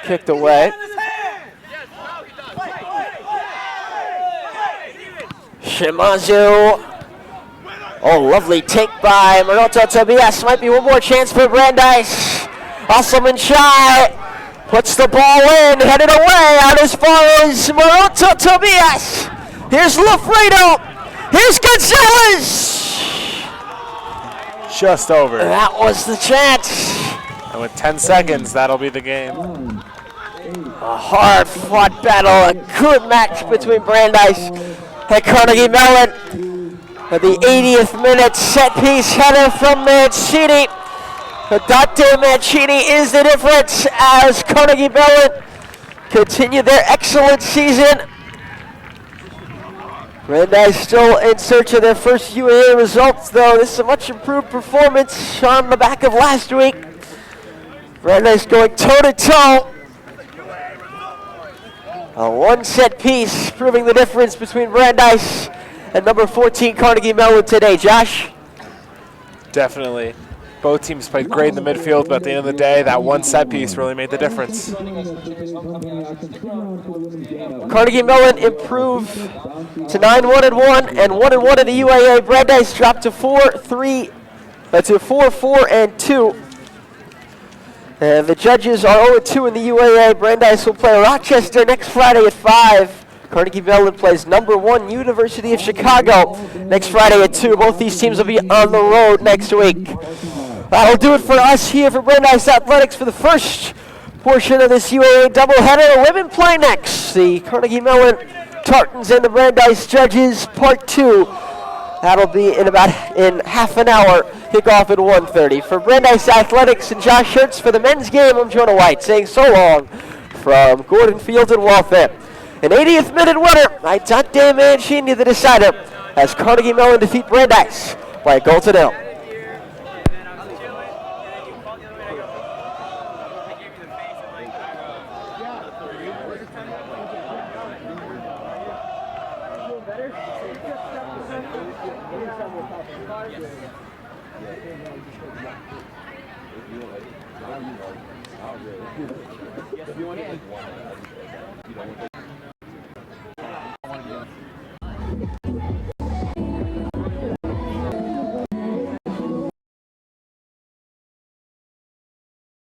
kicked away. Shimazu. Lovely take by Maroto Tobias. Might be one more chance for Brandeis. Osselman Chai puts the ball in, headed away out as far as Maroto Tobias. Here's Lafredo. Here's Gonzalez. Just over. That was the chance. And with 10 seconds, that'll be the game. A hard-fought battle, a good match between Brandeis and Carnegie Mellon. At the 80th minute, set-piece header from Mancini. Dante Mancini is the difference as Carnegie Mellon continue their excellent season. Brandeis still in search of their first UAA results, though. This is a much improved performance on the back of last week. Brandeis going toe-to-toe. A one set piece proving the difference between Brandeis and number 14 Carnegie Mellon today. Josh? Definitely. Both teams played great in the midfield, but at the end of the day, that one set piece really made the difference. Carnegie Mellon improved to 9-1-1 and 1-1 in the UAA. Brandeis dropped to 4-4-2. And the judges are 0-2 in the UAA. Brandeis will play Rochester next Friday at 5. Carnegie Mellon plays number 1 University of Chicago next Friday at 2. Both these teams will be on the road next week. That'll do it for us here for Brandeis Athletics for the first portion of this UAA doubleheader. The women play next. The Carnegie Mellon Tartans and the Brandeis Judges, part 2. That'll be in half an hour. Kickoff at 1:30. For Brandeis Athletics and Josh Hertz for the men's game, I'm Jonah White saying so long from Gordon Field in Waltham. An 80th minute winner by Dante Mancini, the decider, as Carnegie Mellon defeat Brandeis by a goal to 0.